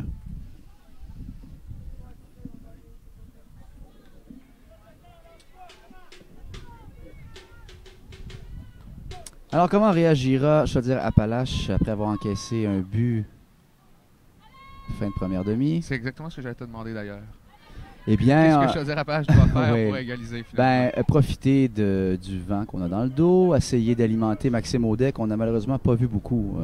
S2: Alors, comment réagira Chaudière-Appalaches après avoir encaissé un but fin de première demi?
S1: C'est exactement ce que j'allais te demander d'ailleurs.
S2: Eh bien,
S1: Qu'est-ce que Chaudière-Appalaches doit faire
S2: oui.
S1: pour égaliser finalement?
S2: Profiter du vent qu'on a dans le dos, essayer d'alimenter Maxime Audet, qu'on n'a malheureusement pas vu beaucoup.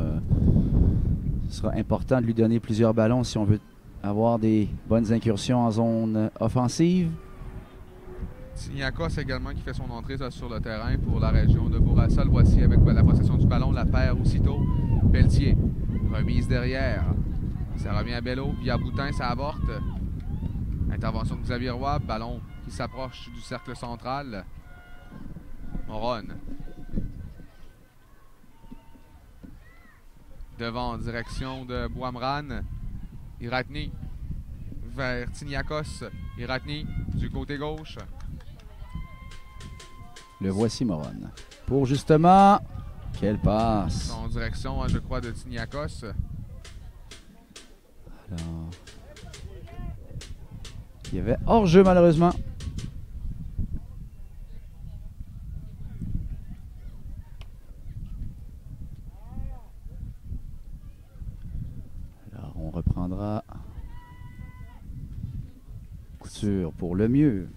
S2: Ce sera important de lui donner plusieurs ballons si on veut avoir des bonnes incursions en zone offensive.
S1: Siniakos également qui fait son entrée sur le terrain pour la région de Bourassa. Le voici avec la possession du ballon, la perd aussitôt. Pelletier, remise derrière. Ça revient à Bello, puis à Boutin, ça avorte. Intervention de Xavier Roy, ballon qui s'approche du cercle central. Moron. Devant en direction de Boamran. Iratni vers Tiniakos. Iratni du côté gauche.
S2: Le voici Moron. Pour justement, quelle passe.
S1: En direction, je crois, de Tiniakos.
S2: Alors, il y avait hors-jeu malheureusement. Alors, on reprendra Couture pour le mieux.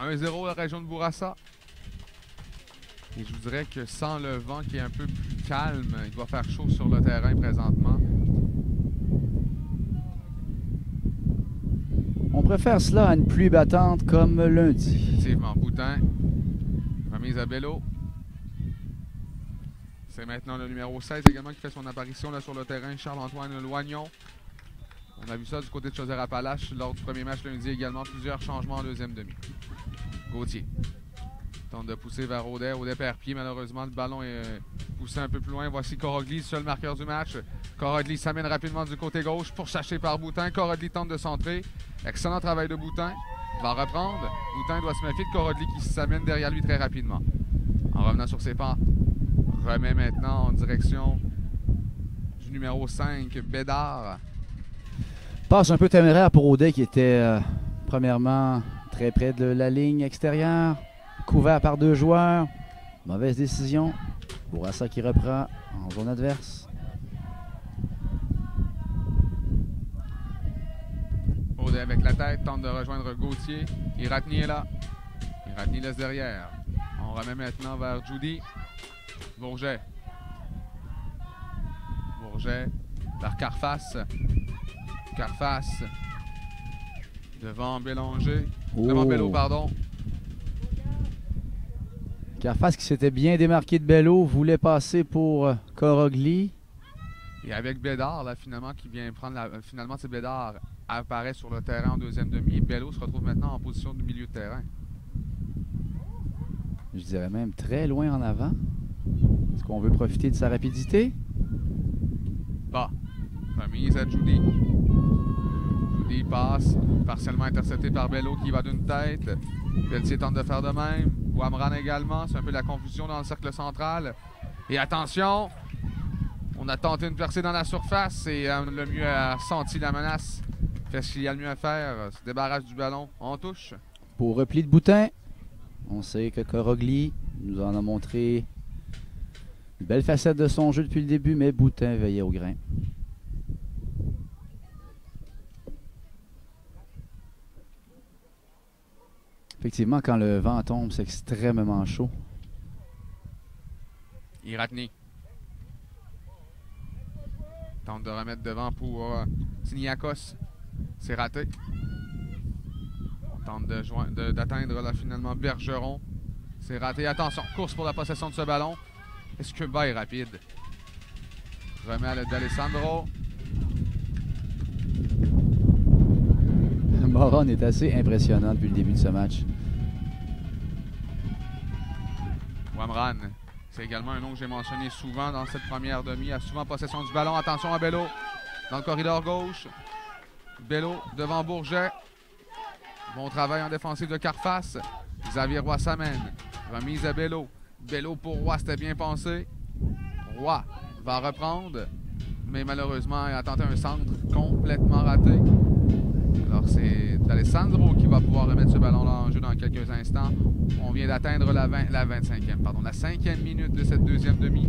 S1: 1-0 la région de Bourassa. Et je vous dirais que sans le vent qui est un peu plus calme, il doit faire chaud sur le terrain présentement.
S2: On préfère cela à une pluie battante comme lundi.
S1: Effectivement, Boutin. Remise à Bello. C'est maintenant le numéro 16 également qui fait son apparition là sur le terrain, Charles-Antoine Loignon. On a vu ça du côté de Chaudière-Appalaches lors du premier match lundi également. Plusieurs changements en deuxième demi. Gauthier tente de pousser vers Audet. Audet perd pied malheureusement. Le ballon est poussé un peu plus loin. Voici Corogli, seul marqueur du match. Corogli s'amène rapidement du côté gauche pour chercher par Boutin. Corogli tente de centrer. Excellent travail de Boutin. Va reprendre. Boutin doit se méfier de Corogli qui s'amène derrière lui très rapidement. En revenant sur ses pas, remet maintenant en direction du numéro 5, Bédard.
S2: Passe un peu téméraire pour Audet qui était premièrement très près de la ligne extérieure. Couvert par deux joueurs. Mauvaise décision. Bourassa qui reprend en zone adverse.
S1: Audet avec la tête tente de rejoindre Gauthier. Iratni est là. Iratni laisse derrière. On remet maintenant vers Judy. Bourget. Bourget vers Carface. Carface. Devant Bélanger. Devant Bello, pardon.
S2: Carface qui s'était bien démarqué de Bello voulait passer pour Corogli.
S1: Et avec Bédard, là, finalement, qui vient prendre la. Finalement, c'est Bédard apparaît sur le terrain en deuxième demi et Bello se retrouve maintenant en position de milieu de terrain.
S2: Je dirais même très loin en avant. Est-ce qu'on veut profiter de sa rapidité?
S1: Bas. Remise à Judy. Judy passe, partiellement intercepté par Bello qui va d'une tête. Pelletier tente de faire de même. Boamran également. C'est un peu la confusion dans le cercle central. Et attention, on a tenté une percée dans la surface et le mieux a senti la menace. Fait ce qu'il y a le mieux à faire. Se débarrasse du ballon. On touche.
S2: Pour repli de Boutin. On sait que Corogli nous en a montré une belle facette de son jeu depuis le début, mais Boutin veillait au grain. Effectivement, quand le vent tombe, c'est extrêmement chaud.
S1: Iratni. Tente de remettre devant pour Tiniakos. C'est raté. On tente d'atteindre là finalement Bergeron. C'est raté. Attention, course pour la possession de ce ballon. Est-ce que bas est rapide? Remet à d'Alessandro.
S2: Moron est assez impressionnant depuis le début de ce match.
S1: Wamran, c'est également un nom que j'ai mentionné souvent dans cette première demi. A souvent possession du ballon. Attention à Bello dans le corridor gauche. Bello devant Bourget. Bon travail en défensive de Carface. Xavier Roy s'amène. Remise à Bello. Bello pour Roy, c'était bien pensé. Roy va reprendre. Mais malheureusement, il a tenté un centre complètement raté. Alors c'est D'Alessandro qui va pouvoir remettre ce ballon-là en jeu dans quelques instants. On vient d'atteindre la 5e minute de cette deuxième demi.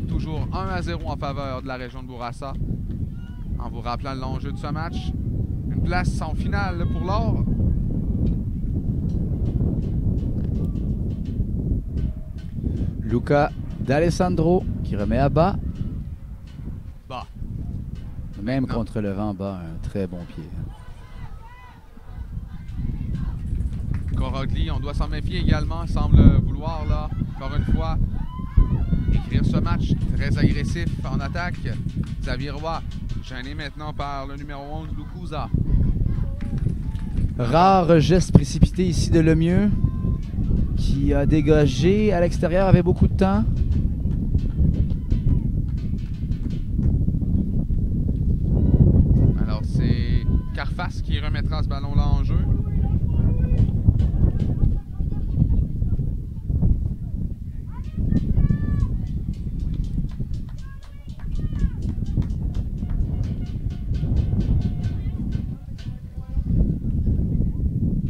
S1: Toujours 1-0 en faveur de la région de Bourassa. En vous rappelant l'enjeu de ce match. Une place en finale pour l'or.
S2: Luca D'Alessandro qui remet à bas.
S1: Bas.
S2: Même
S1: Maintenant.
S2: contre le vent bas, un très bon pied.
S1: Corogli, on doit s'en méfier également, semble vouloir là, encore une fois, écrire ce match très agressif en attaque. Xavier Roy, gêné maintenant par le numéro 11, Lukuza.
S2: Rare geste précipité ici de Lemieux qui a dégagé à l'extérieur, avait beaucoup de temps.
S1: Alors c'est Carface qui remettra ce ballon-là en jeu.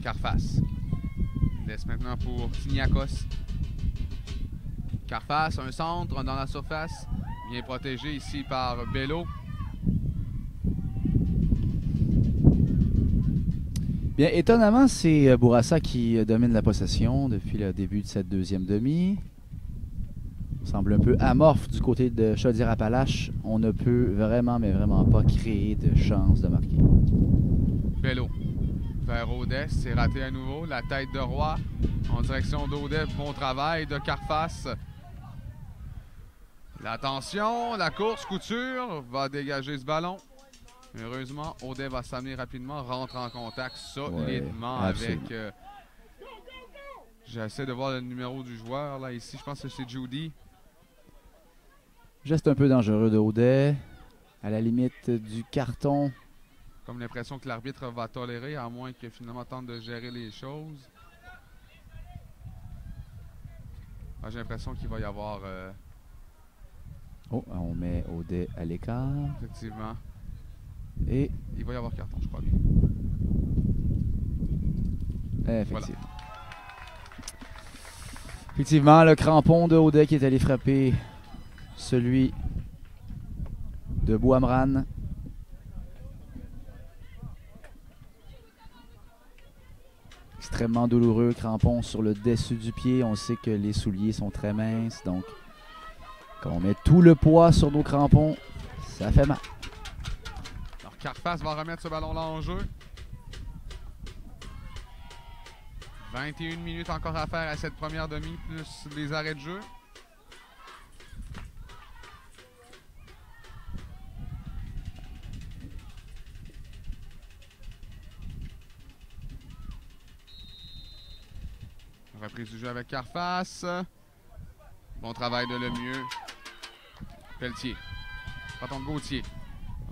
S1: Carface. Laisse maintenant pour Tiniakos. Carface, un centre dans la surface. Bien protégé ici par Bello.
S2: Bien, étonnamment, c'est Bourassa qui domine la possession depuis le début de cette deuxième demi. On semble un peu amorphe du côté de Chaudière-Appalaches. On ne peut vraiment, mais vraiment pas créer de chance de marquer.
S1: Bello. Vers Audet, c'est raté à nouveau. La tête de Roy en direction d'Audet. Bon travail de Carface. L'attention, la course, Couture va dégager ce ballon. Heureusement, Audet va s'amener rapidement, rentre en contact solidement avec... J'essaie de voir le numéro du joueur là ici. Je pense que c'est Judy.
S2: Geste un peu dangereux de Audet. À la limite du carton.
S1: Comme l'impression que l'arbitre va tolérer, à moins que finalement tente de gérer les choses. Ah, j'ai l'impression qu'il va y avoir...
S2: Oh, on met Audet à l'écart.
S1: effectivement.
S2: Et
S1: Il va y avoir carton, je crois bien.
S2: effectivement. Voilà. Effectivement, le crampon de Audet qui est allé frapper celui de Bouamran. Extrêmement douloureux, crampon sur le dessus du pied. On sait que les souliers sont très minces, donc quand on met tout le poids sur nos crampons, ça fait mal.
S1: Alors Carface va remettre ce ballon-là en jeu. 21 minutes encore à faire à cette première demi, plus les arrêts de jeu. Reprise du jeu avec Carface. Bon travail de Lemieux. Pelletier. Patton de Gauthier.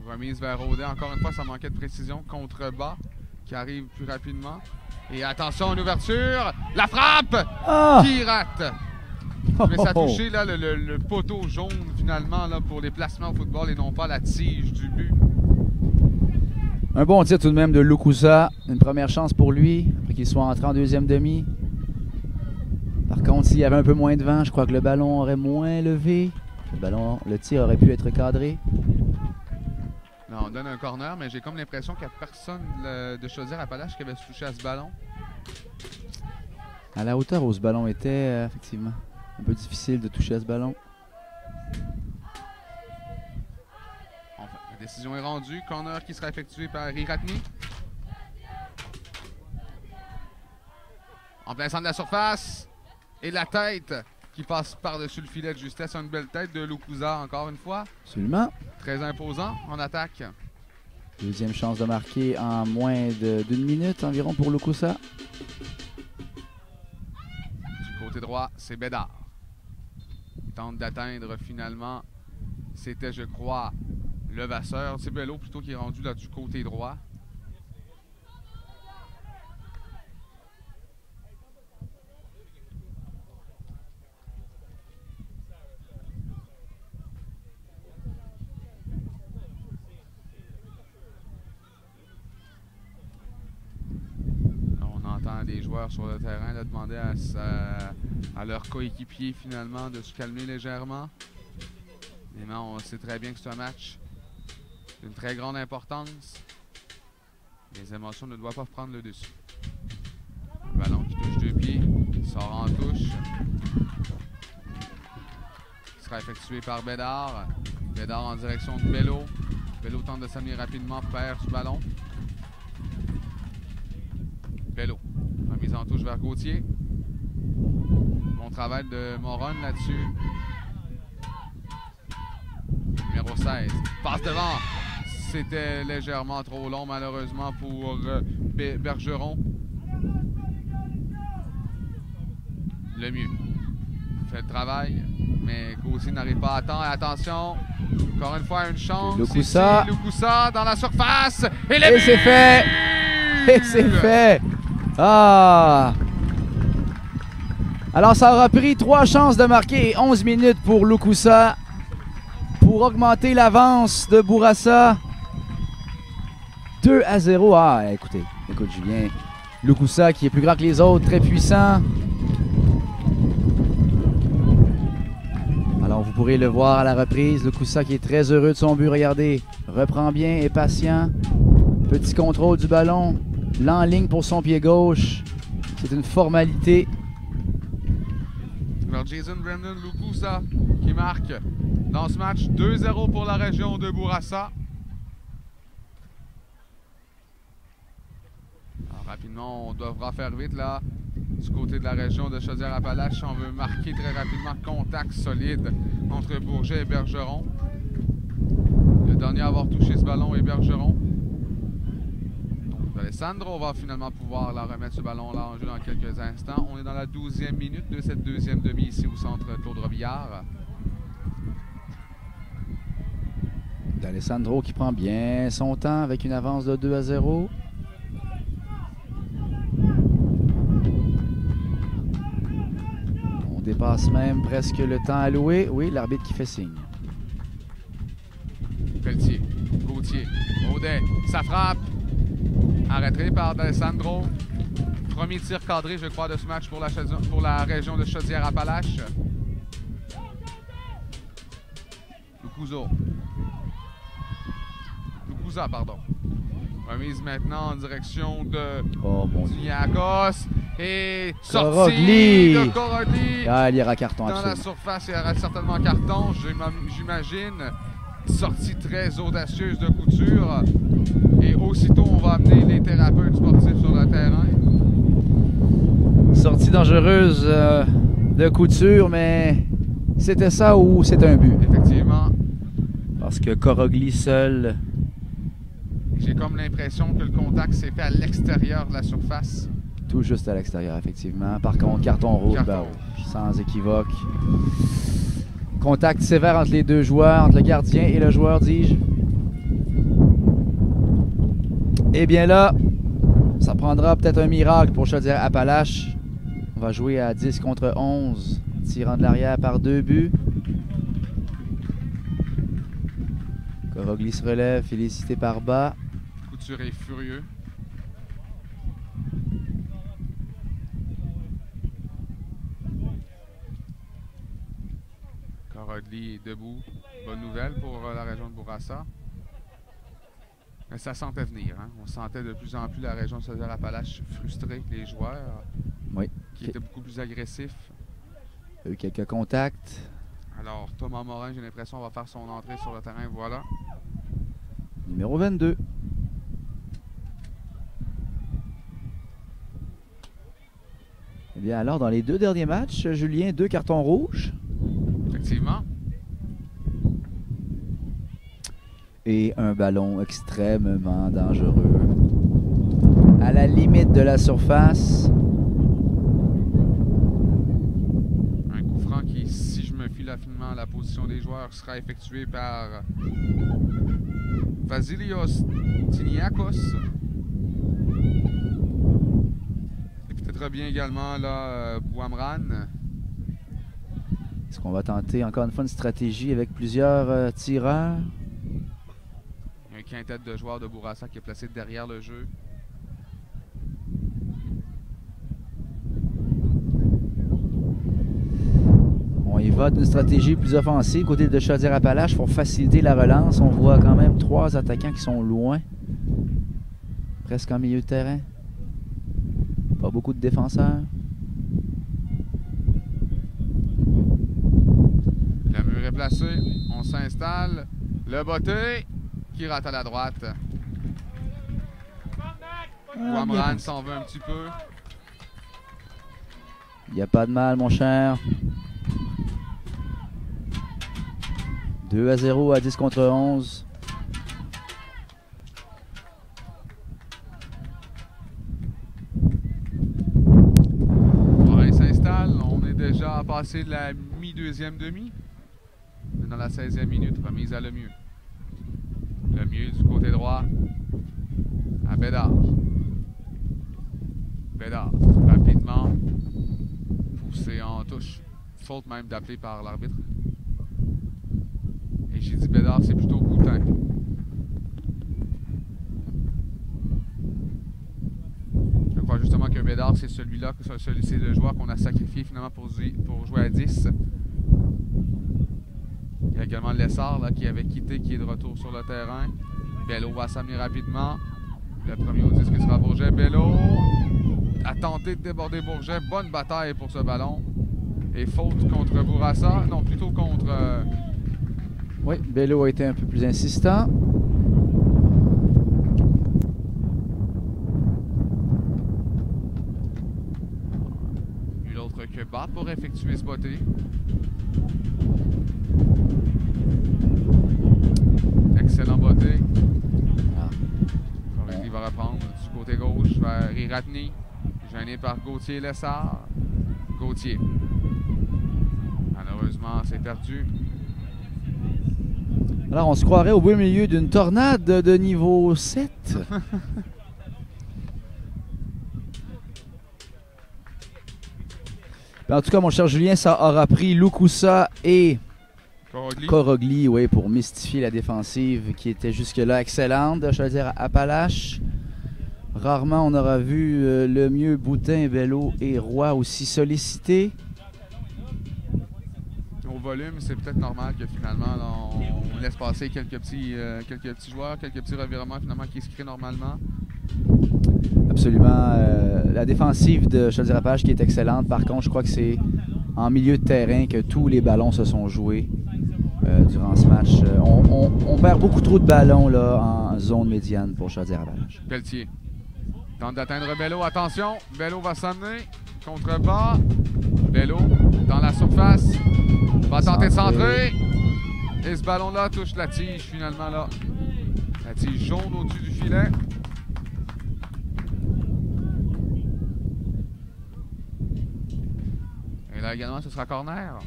S1: Remise vers Audet. Encore une fois, ça manquait de précision. Contre-bas qui arrive plus rapidement. Et attention, une ouverture. La frappe qui rate. Mais ça a touché là, le poteau jaune finalement là, pour les placements au football et non pas la tige du but.
S2: Un bon tir tout de même de Lukusa. Une première chance pour lui, pour qu'il soit entré en deuxième demi. Par contre, s'il y avait un peu moins de vent, je crois que le ballon aurait moins levé. Le tir aurait pu être cadré.
S1: Non, on donne un corner, mais j'ai comme l'impression qu'il n'y a personne de Chaudière-Appalaches qui avait touché à ce ballon.
S2: À la hauteur où ce ballon était, effectivement, un peu difficile de toucher à ce ballon.
S1: Enfin, la décision est rendue. Corner qui sera effectué par Riratni. En plein centre de la surface. Et la tête qui passe par-dessus le filet de justesse. Une belle tête de Lukusa encore une fois.
S2: Absolument.
S1: Très imposant en attaque.
S2: Deuxième chance de marquer en moins d'une minute environ pour Lukusa.
S1: Du côté droit, c'est Bédard. Il tente d'atteindre finalement, c'était je crois Levasseur. C'est Bello plutôt qui est rendu là du côté droit. Des joueurs sur le terrain là, demander à leurs coéquipiers finalement de se calmer légèrement. Mais non, on sait très bien que c'est un match d'une très grande importance. Les émotions ne doivent pas prendre le dessus. Le ballon qui touche deux pieds, sort en touche. Il sera effectué par Bédard. Bédard en direction de Bello. Bello tente de s'amener rapidement, perd du ballon. Bello. Mise en touche vers Gauthier. Bon travail de Moron là-dessus. Numéro 16. Passe devant. C'était légèrement trop long malheureusement pour Bergeron. Le mieux. Fait le travail. Mais Gauthier n'arrive pas à temps. Et attention. Encore une fois, une chance.
S2: Lukusa.
S1: Lukusa dans la surface. Et
S2: c'est fait. Et c'est fait. Ah! Alors, ça aura pris 3 chances de marquer et 11 minutes pour Lukusa pour augmenter l'avance de Bourassa. 2-0. Ah, écoute Julien. Lukusa qui est plus grand que les autres, très puissant. Alors, vous pourrez le voir à la reprise. Lukusa qui est très heureux de son but. Regardez, reprend bien, est patient. Petit contrôle du ballon. L'enligne pour son pied gauche. C'est une formalité.
S1: Alors Jason Brendan Lukusa qui marque dans ce match 2-0 pour la région de Bourassa. Alors, rapidement, on devra faire vite là. Du côté de la région de Chaudière-Appalaches, on veut marquer très rapidement contact solide entre Bourget et Bergeron. Le dernier à avoir touché ce ballon est Bergeron. Alessandro va finalement pouvoir la remettre ce ballon-là en jeu dans quelques instants. On est dans la 12e minute de cette deuxième demi ici au centre Claude Robillard.
S2: D'Alessandro qui prend bien son temps avec une avance de 2-0. On dépasse même presque le temps alloué. Oui, l'arbitre qui fait signe.
S1: Pelletier, Gauthier, Audet, ça frappe. Arrêté par D'Alessandro. Premier tir cadré, je crois, de ce match pour la région de Chaudière-Appalaches. Lukusa, pardon. Remise maintenant en direction de Niakos. Et sortie de Corogli.
S2: Ah, il y aura carton
S1: dans
S2: absolument.
S1: la surface, il y aura certainement carton, j'imagine. Sortie très audacieuse de Couture. Et aussitôt, on va amener les thérapeutes sportifs sur le terrain.
S2: Sortie dangereuse de Couture, mais c'était ça ou c'est un but?
S1: Effectivement.
S2: Parce que Corogli seul.
S1: J'ai comme l'impression que le contact s'est fait à l'extérieur de la surface.
S2: Tout juste à l'extérieur, effectivement. Par contre, carton rouge, sans équivoque. Contact sévère entre les deux joueurs, entre le gardien et le joueur, dis-je. Eh bien là, ça prendra peut-être un miracle pour Chaudière-Appalaches. On va jouer à 10 contre 11, tirant de l'arrière par 2 buts. Corogli se relève, félicité par bas.
S1: Couture est furieux. Corogli est debout. Bonne nouvelle pour la région de Bourassa. Mais ça sentait venir. Hein? On sentait de plus en plus la région de Chaudière-Appalaches frustrée, les joueurs qui étaient beaucoup plus agressifs.
S2: Il y a eu quelques contacts.
S1: Alors, Thomas Morin, j'ai l'impression, va faire son entrée sur le terrain. Voilà.
S2: Numéro 22. Eh bien, alors, dans les 2 derniers matchs, Julien, 2 cartons rouges.
S1: Effectivement.
S2: Et un ballon extrêmement dangereux. À la limite de la surface.
S1: Un coup franc qui, si je me fie là finement à la position des joueurs, sera effectué par Vasilios Tiniakos. Et peut-être bien également là, Bouamran.
S2: Est-ce qu'on va tenter encore une fois une stratégie avec plusieurs tireurs?
S1: Un quintet de joueurs de Bourassa qui est placé derrière le jeu.
S2: On y va d'une stratégie plus offensive côté de Chaudière-Appalaches pour faciliter la relance. On voit quand même 3 attaquants qui sont loin. Presque en milieu de terrain. Pas beaucoup de défenseurs.
S1: Le mur est placé. On s'installe. Le botté qui rate à la droite. Bouamran s'en veut un petit peu.
S2: Il n'y a pas de mal, mon cher. 2-0 à 10 contre 11.
S1: Ouais, il s'installe. On est déjà passé de la mi-deuxième demi. On est dans la 16e minute. Remise à Lemieux. Lemieux du côté droit. À Bédard. Bédard, rapidement. Poussé en touche. Faute même d'appeler par l'arbitre. Et j'ai dit Bédard, c'est plutôt Boutin. Je crois justement que Bédard, c'est celui-là, c'est le joueur qu'on a sacrifié finalement pour jouer à 10. Il y a également Lessard là, qui avait quitté, qui est de retour sur le terrain. Bello va s'amener rapidement. Le premier au disque sera Bourget. Bello a tenté de déborder Bourget. Bonne bataille pour ce ballon. Et faute contre Bourassa. Non, plutôt contre...
S2: Oui, Bello a été un peu plus insistant.
S1: Nul autre que Bart pour effectuer ce botté. Excellent botté. Il va reprendre du côté gauche vers Riratni. Gêné par Gauthier Lessard. Gauthier. Malheureusement, c'est perdu.
S2: Alors, on se croirait au beau milieu d'une tornade de niveau 7. En tout cas, mon cher Julien, ça aura pris Lukusa et Korogli, oui, pour mystifier la défensive qui était jusque-là excellente de Chaudière-Appalaches. Rarement on aura vu Lemieux, Boutin, Bello et Roy aussi sollicités.
S1: Au volume, c'est peut-être normal que finalement là, on laisse passer quelques petits joueurs, quelques petits revirements finalement qui se créent normalement.
S2: Absolument. La défensive de Chaudière-Appalaches qui est excellente. Par contre, je crois que c'est en milieu de terrain que tous les ballons se sont joués durant ce match. On perd beaucoup trop de ballons là, en zone médiane pour Chaudière-Appalaches.
S1: Pelletier tente d'atteindre Bello. Attention, Bello va s'amener. Contre-bas. Bello dans la surface. Va tenter de centrer. Et ce ballon-là touche la tige finalement là. La tige jaune au-dessus du filet. Et là également, ce sera corner.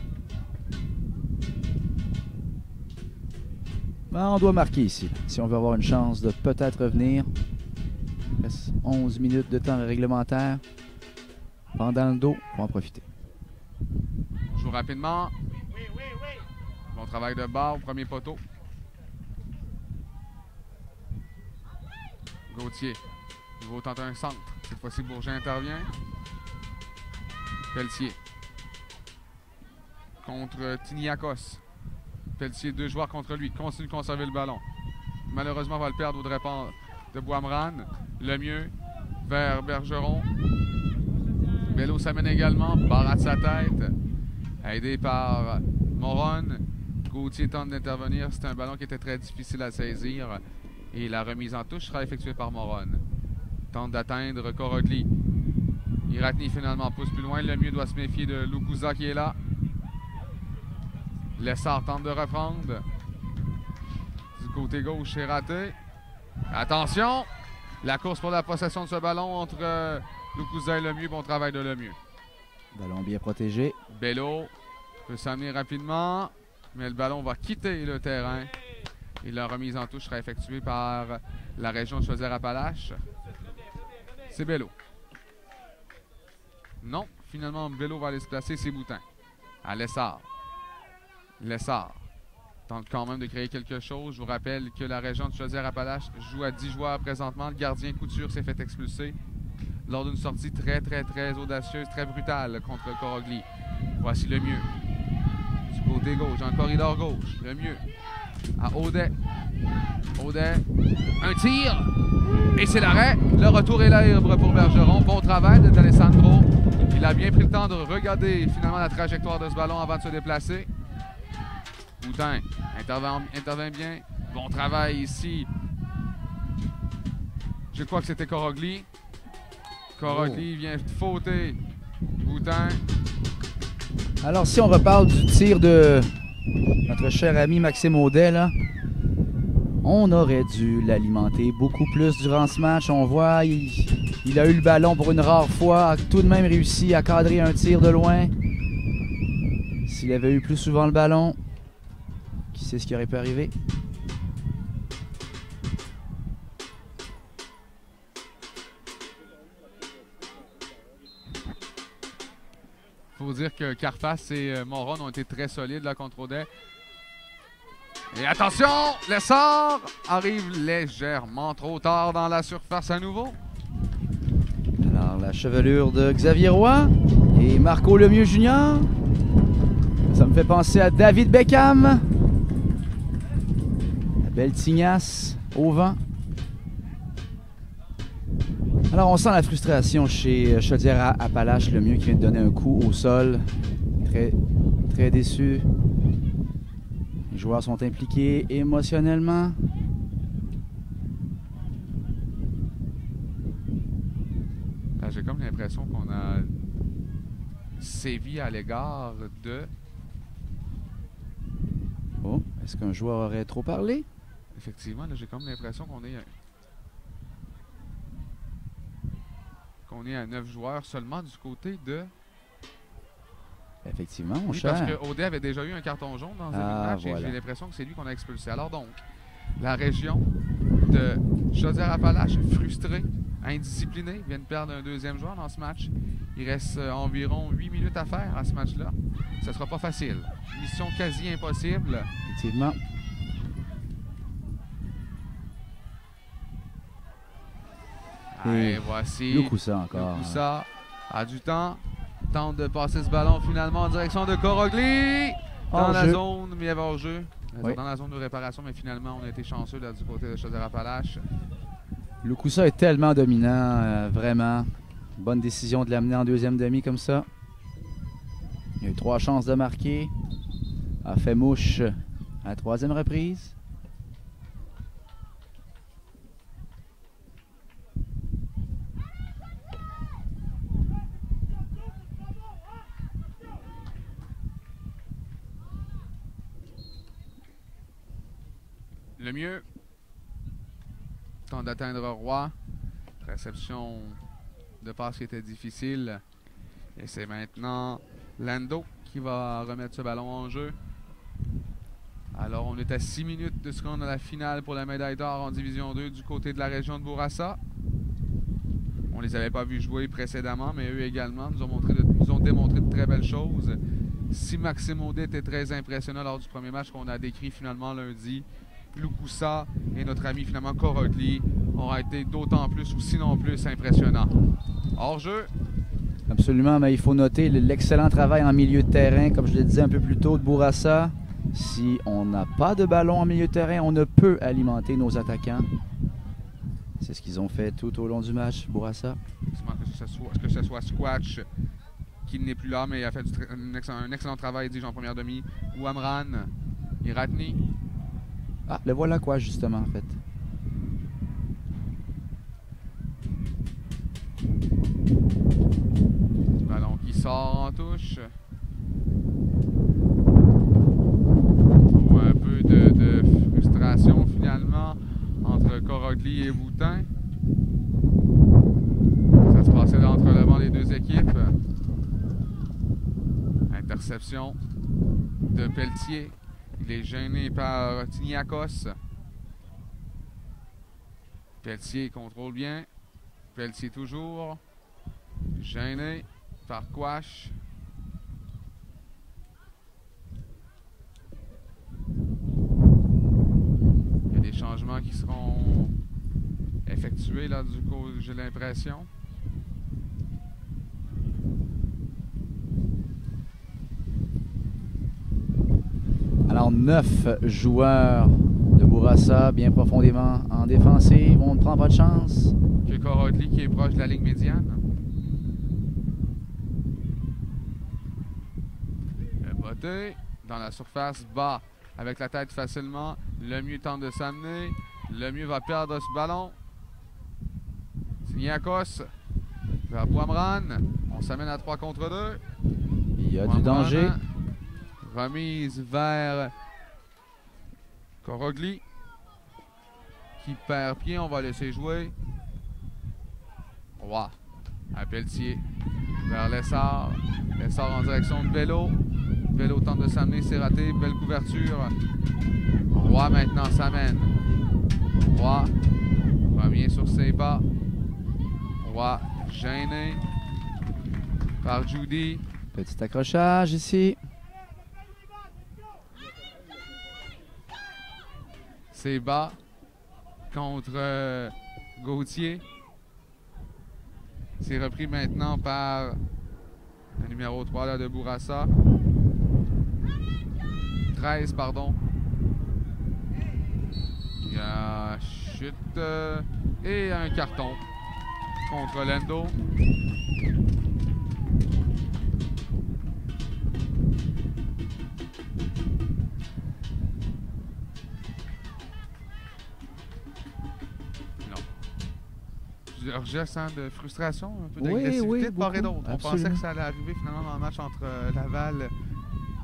S2: Ben, on doit marquer ici, si on veut avoir une chance de peut-être revenir. Il reste 11 minutes de temps réglementaire. Pendant le dos, pour en profiter.
S1: On joue rapidement. Bon travail de barre au premier poteau. Gauthier. Nouveau tente un centre. Cette fois-ci, Bourget intervient. Pelletier. Contre Tiniakos. Pelletier, 2 joueurs contre lui. Continue de conserver le ballon. Malheureusement, on va le perdre au départ de Bouamran. Lemieux vers Bergeron. Bello s'amène également. Barre de sa tête. Aidé par Moron. Gauthier tente d'intervenir. C'est un ballon qui était très difficile à saisir. Et la remise en touche sera effectuée par Moron. Tente d'atteindre Korogli. Iratni finalement pousse plus loin. Lemieux doit se méfier de Lukusa qui est là. Lessard tente de reprendre. Du côté gauche, c'est raté. Attention! La course pour la possession de ce ballon entre Lukusa et Lemieux. Bon travail de Lemieux.
S2: Ballon bien protégé.
S1: Bello peut s'amener rapidement, mais le ballon va quitter le terrain. Et la remise en touche sera effectuée par la région de Chaudière-Appalaches. C'est Bello. Non, finalement, Bello va aller se placer, c'est Boutin. À Lessard. Lessard tente quand même de créer quelque chose. Je vous rappelle que la région de Chaudière-Appalaches joue à 10 joueurs présentement. Le gardien Couture s'est fait expulser lors d'une sortie très audacieuse, très brutale contre Corogli. Voici Lemieux. Du côté gauche, en corridor gauche. Lemieux à Audet. Audet, un tir. Et c'est l'arrêt. Le retour est libre pour Bergeron. Bon travail de D'Alessandro. Il a bien pris le temps de regarder finalement la trajectoire de ce ballon avant de se déplacer. Boutin intervient bien. Bon travail ici. Je crois que c'était Corogli. Corogli vient fauter Boutin.
S2: Alors, si on reparle du tir de notre cher ami Maxime Audet, là, on aurait dû l'alimenter beaucoup plus durant ce match. On voit, il a eu le ballon pour une rare fois, a tout de même réussi à cadrer un tir de loin. S'il avait eu plus souvent le ballon, qui sait ce qui aurait pu arriver?
S1: Il faut dire que Carface et Moron ont été très solides là contre Audet. Et attention, l'essor arrive légèrement trop tard dans la surface à nouveau.
S2: Alors, la chevelure de Xavier Roy et Marco Lemieux Junior. Ça me fait penser à David Beckham. La belle tignasse au vent. Alors, on sent la frustration chez Chaudière-Appalaches. Lemieux qui vient de donner un coup au sol. Très déçu. Les joueurs sont impliqués émotionnellement.
S1: J'ai comme l'impression qu'on a sévi à l'égard de...
S2: Oh, est-ce qu'un joueur aurait trop parlé?
S1: Effectivement, j'ai comme l'impression qu'on est à 9 joueurs seulement du côté de...
S2: Effectivement, mon
S1: Oui,
S2: cher.
S1: parce que Audet avait déjà eu un carton jaune dans un match et j'ai l'impression que c'est lui qu'on a expulsé. Alors donc, la région de Chaudière-Appalaches, frustrée, indisciplinée, vient de perdre un deuxième joueur dans ce match. Il reste environ 8 minutes à faire à ce match-là. Ce ne sera pas facile. Mission quasi impossible.
S2: Effectivement.
S1: Et voici
S2: Lukusa encore.
S1: Lukusa a du temps. Tente de passer ce ballon finalement en direction de Corogli. Dans la zone, mais il y avait hors-jeu.
S2: Oui.
S1: Dans la zone de réparation, mais finalement, on a été chanceux là, du côté de Chaudière-Appalaches.
S2: Lukusa est tellement dominant, vraiment. Bonne décision de l'amener en deuxième demi comme ça. Il a eu 3 chances de marquer. A fait mouche à la 3e reprise.
S1: Lemieux tente d'atteindre Roy. Réception de passe qui était difficile. Et c'est maintenant Lando qui va remettre ce ballon en jeu. Alors, on est à 6 minutes de se rendre à la finale pour la médaille d'or en Division 2 du côté de la région de Bourassa. On les avait pas vus jouer précédemment, mais eux également nous ont démontré de très belles choses. Si Maxime Audet était très impressionnant lors du premier match qu'on a décrit finalement lundi, Lukusa et notre ami finalement Corogli auront été d'autant plus ou sinon plus impressionnants. Hors-jeu.
S2: Absolument, mais il faut noter l'excellent travail en milieu de terrain, comme je le disais un peu plus tôt, de Bourassa. Si on n'a pas de ballon en milieu de terrain, on ne peut alimenter nos attaquants. C'est ce qu'ils ont fait tout au long du match, Bourassa.
S1: Que ce soit Squatch, qui n'est plus là, mais il a fait un excellent travail, dis-je, en première demi. Ou Amran, Iratni.
S2: Ah, le voilà quoi, justement, en fait.
S1: Ballon qui sort en touche. Ou un peu de frustration, finalement. Corogli et Boutin. Ça se passait entre le banc des deux équipes. Interception de Pelletier. Il est gêné par Tiniakos. Pelletier contrôle bien. Pelletier toujours. Gêné par Quash. Il y a des changements qui seront effectués là du coup, j'ai l'impression.
S2: Alors, 9 joueurs de Bourassa, bien profondément en défensive. On ne prend pas de chance.
S1: Que Corogli qui est proche de la ligne médiane. Le botté dans la surface bas avec la tête facilement. Le mieux tente de s'amener. Le mieux va perdre ce ballon. Tiniakos vers Boimran. On s'amène à 3 contre 2.
S2: Il y a du
S1: Boimran,
S2: danger.
S1: Remise vers Corogli qui perd pied. On va laisser jouer. Roy à Pelletier vers Lessard. Lessard en direction de Bello. Bello tente de s'amener, c'est raté. Belle couverture. Roy maintenant s'amène. Roy revient sur ses pas. Roy gêné par Judy.
S2: Petit accrochage ici.
S1: C'est bas contre Gauthier. C'est repris maintenant par le numéro 3 là, de Bourassa. 13, pardon. Il y a chute et un carton contre Lendo. Plusieurs gestes hein, de frustration, un peu d'agressivité de part et d'autre. On pensait que ça allait arriver finalement dans le match entre Laval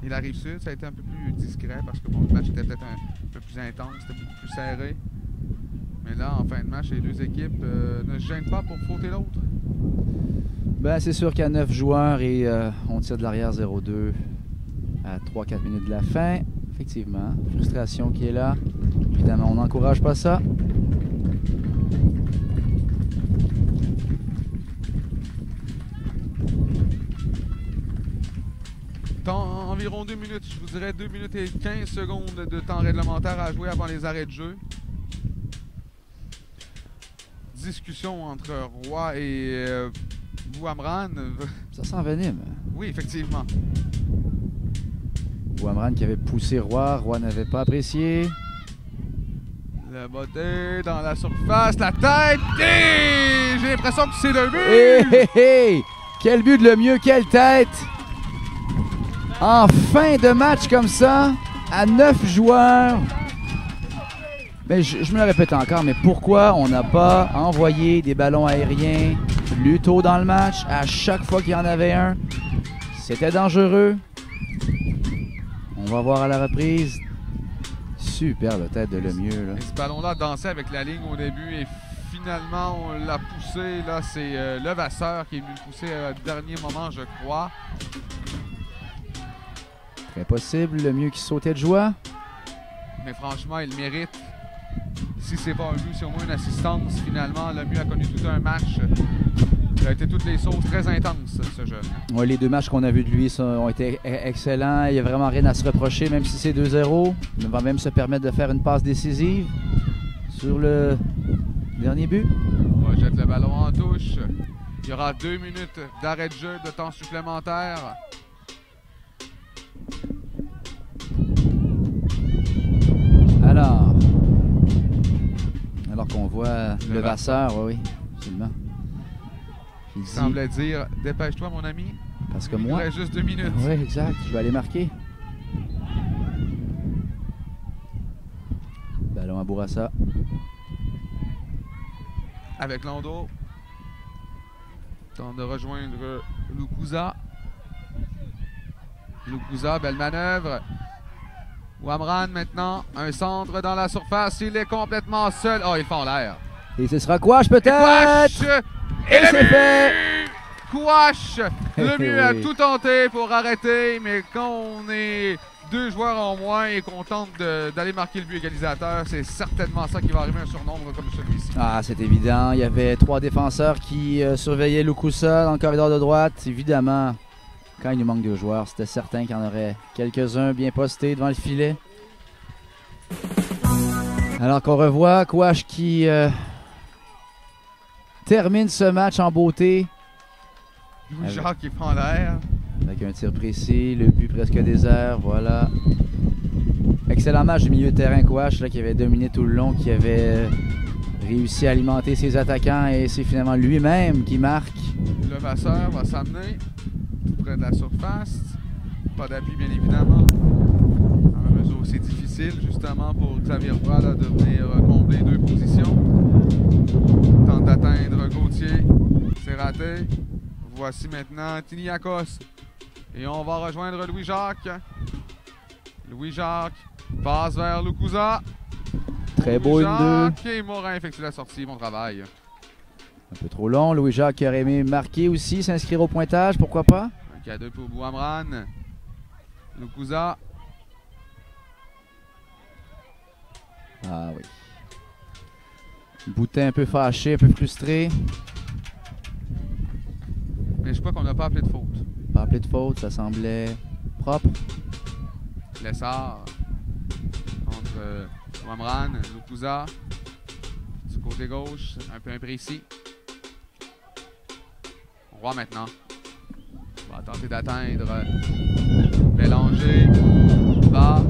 S1: et la Rive-Sud. Ça a été un peu plus discret parce que bon, le match était peut-être un peu plus intense, c'était beaucoup plus serré. Mais là, en fin de match, les deux équipes ne se gênent pas pour fauter l'autre.
S2: Ben, c'est sûr qu'il y a 9 joueurs et on tire de l'arrière 0-2 à 3-4 minutes de la fin. Effectivement, frustration qui est là. Évidemment, on n'encourage pas ça.
S1: Environ 2 minutes, je vous dirais 2 minutes et 15 secondes de temps réglementaire à jouer avant les arrêts de jeu. Discussion entre Roy et Boimran.
S2: Ça s'envenime.
S1: Oui, effectivement.
S2: Boimran qui avait poussé Roy. Roy n'avait pas apprécié.
S1: Le botté dans la surface, la tête et j'ai l'impression que c'est le but!
S2: Hé, hé, hé! Quel but de Lemieux, quelle tête! En fin de match comme ça, à 9 joueurs. Mais je me le répète encore, mais pourquoi on n'a pas envoyé des ballons aériens plus tôt dans le match? À chaque fois qu'il y en avait un, c'était dangereux. On va voir à la reprise. Superbe tête de Lemieux. Là.
S1: Et ce ballon-là dansait avec la ligne au début et finalement on l'a poussé. Là, c'est Levasseur qui est venu le pousser au dernier moment, je crois.
S2: Très possible, Lemieux qui sautait de joie.
S1: Mais franchement, il mérite. Si c'est pas un but, c'est au moins une assistance. Finalement, Lemieux a connu tout un match. Il a été toutes les sauces très intenses, ce jeune.
S2: Ouais, les 2 matchs qu'on a vus de lui ont été excellents. Il n'y a vraiment rien à se reprocher, même si c'est 2-0. Il va même se permettre de faire une passe décisive sur le dernier but.
S1: On va jeter le ballon en touche. Il y aura 2 minutes d'arrêt de jeu, de temps supplémentaire.
S2: Alors qu'on voit Levasseur, oui, absolument.
S1: Il semblait dire « Dépêche-toi, mon ami. »
S2: Parce que
S1: il
S2: moi...
S1: Il reste juste 2 minutes.
S2: Oui, exact. Je vais aller marquer. Ballon à Bourassa.
S1: Avec Lando. Tente de rejoindre Lukuza. Lukuza, belle manœuvre. Ouamran maintenant, un centre dans la surface, il est complètement seul. Oh, ils font l'air.
S2: Et ce sera Quash peut-être.
S1: Quash!
S2: Et c'est fait.
S1: Quash, le mieux a
S2: Oui.
S1: tout tenté pour arrêter, mais quand on est 2 joueurs en moins et qu'on tente d'aller marquer le but égalisateur, c'est certainement ça qui va arriver, un surnombre comme celui-ci.
S2: Ah, c'est évident. Il y avait 3 défenseurs qui surveillaient Lukusa dans le corridor de droite. Évidemment, quand il nous manque 2 joueurs, c'était certain qu'il y en aurait quelques-uns bien postés devant le filet. Alors qu'on revoit Quash qui termine ce match en beauté
S1: Louis-Jacques qui prend l'air.
S2: avec un tir précis, le but presque désert, voilà. Excellent match du milieu de terrain Quash là, qui avait dominé tout le long, qui avait réussi à alimenter ses attaquants et c'est finalement lui-même qui marque.
S1: Le Vasseur va s'amener tout près de la surface. Pas d'appui, bien évidemment. Dans la mesure où c'est difficile, justement, pour Xavier Roy là, de venir combler 2 positions. Tente d'atteindre Gauthier. C'est raté. Voici maintenant Tiniakos. Et on va rejoindre Louis-Jacques. Louis-Jacques passe vers Lukusa.
S2: Très beau une 2.
S1: Louis-Jacques et Morin effectue la sortie. Bon travail.
S2: Un peu trop long. Louis-Jacques qui aurait aimé marquer aussi, s'inscrire au pointage, pourquoi pas?
S1: Un cadeau pour Bouamran. Lukusa.
S2: Ah oui. Boutin un peu fâché, un peu frustré.
S1: Mais je crois qu'on n'a pas appelé de faute.
S2: Pas appelé de faute, ça semblait propre.
S1: Lessard entre Ouamran, Lukusa. Du côté gauche, un peu imprécis. Roy maintenant. Va tenter d'atteindre Bélanger. Bas.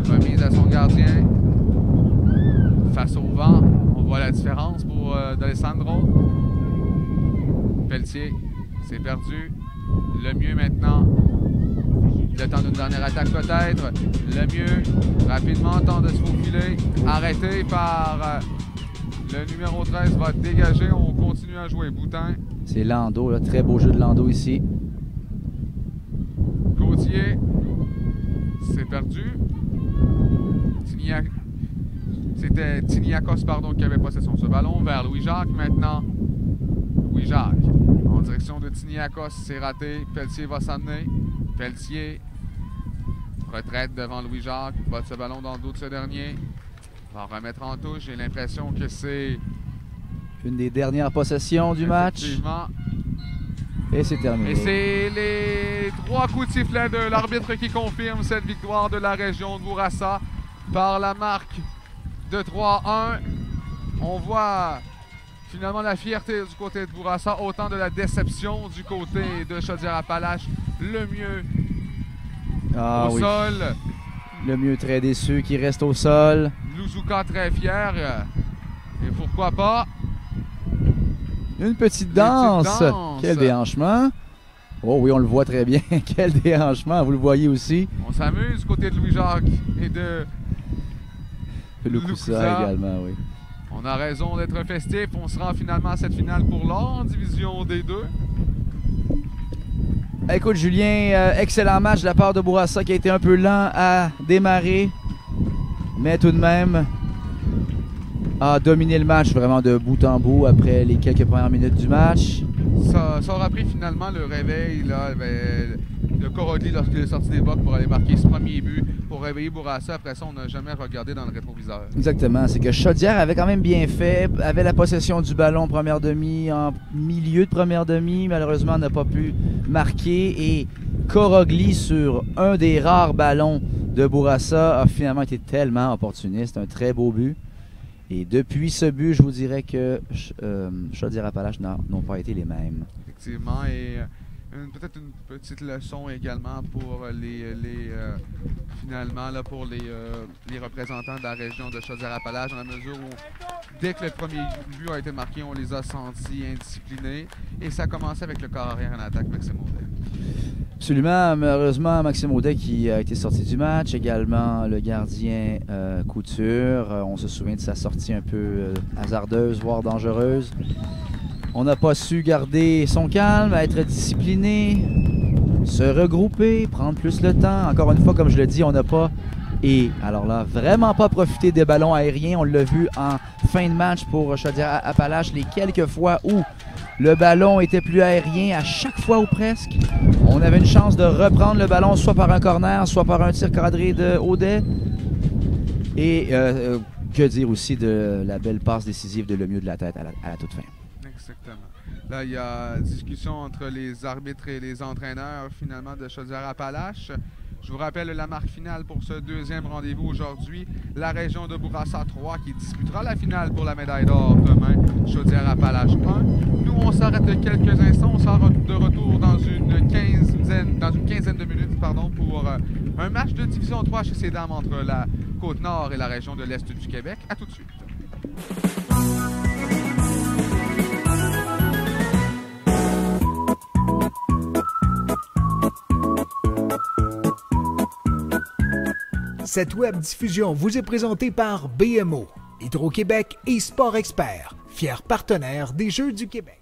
S1: Remise à son gardien. Face au vent. On voit la différence pour D'Alessandro. Pelletier. C'est perdu. Le mieux maintenant. Le temps d'une dernière attaque peut-être. Le mieux. Rapidement, tente de se faufiler. Arrêté par le numéro 13 va dégager. On continue à jouer. Boutin.
S2: C'est Lando, là. Très beau jeu de Lando ici.
S1: Gauthier. C'est perdu. C'était Tiniakos pardon, qui avait possession de ce ballon. Vers Louis-Jacques maintenant. Louis-Jacques. En direction de Tiniakos. C'est raté. Pelletier va s'amener. Pelletier. Retraite devant Louis-Jacques. Botte ce ballon dans le dos de ce dernier. Va remettre en touche. J'ai l'impression que c'est
S2: Une des dernières possessions du match.
S1: effectivement.
S2: Et c'est terminé.
S1: Et c'est les 3 coups de sifflet de l'arbitre qui confirme cette victoire de la région de Bourassa par la marque de 3-1. On voit finalement la fierté du côté de Bourassa, autant de la déception du côté de Chaudière-Appalaches. Le mieux
S2: Ah
S1: au
S2: oui.
S1: sol.
S2: Le mieux très déçu qui reste au sol.
S1: Luzuka très fier. Et pourquoi pas
S2: Une petite danse.
S1: danse.
S2: Quel déhanchement. Oh oui, on le voit très bien. Quel déhanchement. Vous le voyez aussi.
S1: on s'amuse du côté de Louis-Jacques et de
S2: Lukusa
S1: Lukusa.
S2: également, oui.
S1: On a raison d'être festif. On se rend finalement à cette finale pour l'or en division D2.
S2: Écoute, Julien, excellent match de la part de Bourassa qui a été un peu lent à démarrer, mais tout de même a dominé le match vraiment de bout en bout après les quelques premières minutes du match.
S1: Ça aura pris finalement le réveil là, de Corogli lorsqu'il est sorti des bocs pour aller marquer ce premier but, pour réveiller Bourassa. Après ça, on n'a jamais regardé dans le rétroviseur.
S2: Exactement, c'est que Chaudière avait quand même bien fait, avait la possession du ballon en première demi, en milieu de première demi, malheureusement n'a pas pu marquer et Corogli sur un des rares ballons de Bourassa a finalement été tellement opportuniste, un très beau but. Et depuis ce but, je vous dirais que Chaudière-Appalaches n'ont pas été les mêmes.
S1: Effectivement, et peut-être une petite leçon également pour finalement là, pour les représentants de la région de Chaudière-Appalaches, dans la mesure où dès que le premier but a été marqué, on les a sentis indisciplinés. Et ça a commencé avec le corps arrière en attaque, Maxime Audet.
S2: Absolument, malheureusement, Maxime Audet qui a été sorti du match, également le gardien Couture. On se souvient de sa sortie un peu hasardeuse, voire dangereuse. On n'a pas su garder son calme, être discipliné, se regrouper, prendre plus le temps. Encore une fois, comme je le dis, on n'a pas Et alors là, vraiment pas profiter des ballons aériens. On l'a vu en fin de match pour Chaudière-Appalaches, les quelques fois où le ballon était plus aérien, à chaque fois ou presque. On avait une chance de reprendre le ballon soit par un corner, soit par un tir cadré de Audet. Et que dire aussi de la belle passe décisive de Lemieux de la tête à la toute fin.
S1: Exactement. Là, il y a discussion entre les arbitres et les entraîneurs, finalement, de Chaudière-Appalaches. Je vous rappelle la marque finale pour ce deuxième rendez-vous aujourd'hui. La région de Bourassa 3 qui disputera la finale pour la médaille d'or demain. Chaudière-Appalaches 1. Nous, on s'arrête quelques instants. On sera de retour dans une quinzaine de minutes pour un match de Division 3 chez ces dames entre la Côte-Nord et la région de l'Est du Québec. À tout de suite.
S5: Cette web diffusion vous est présentée par BMO, Hydro-Québec et Sport Expert, fiers partenaires des Jeux du Québec.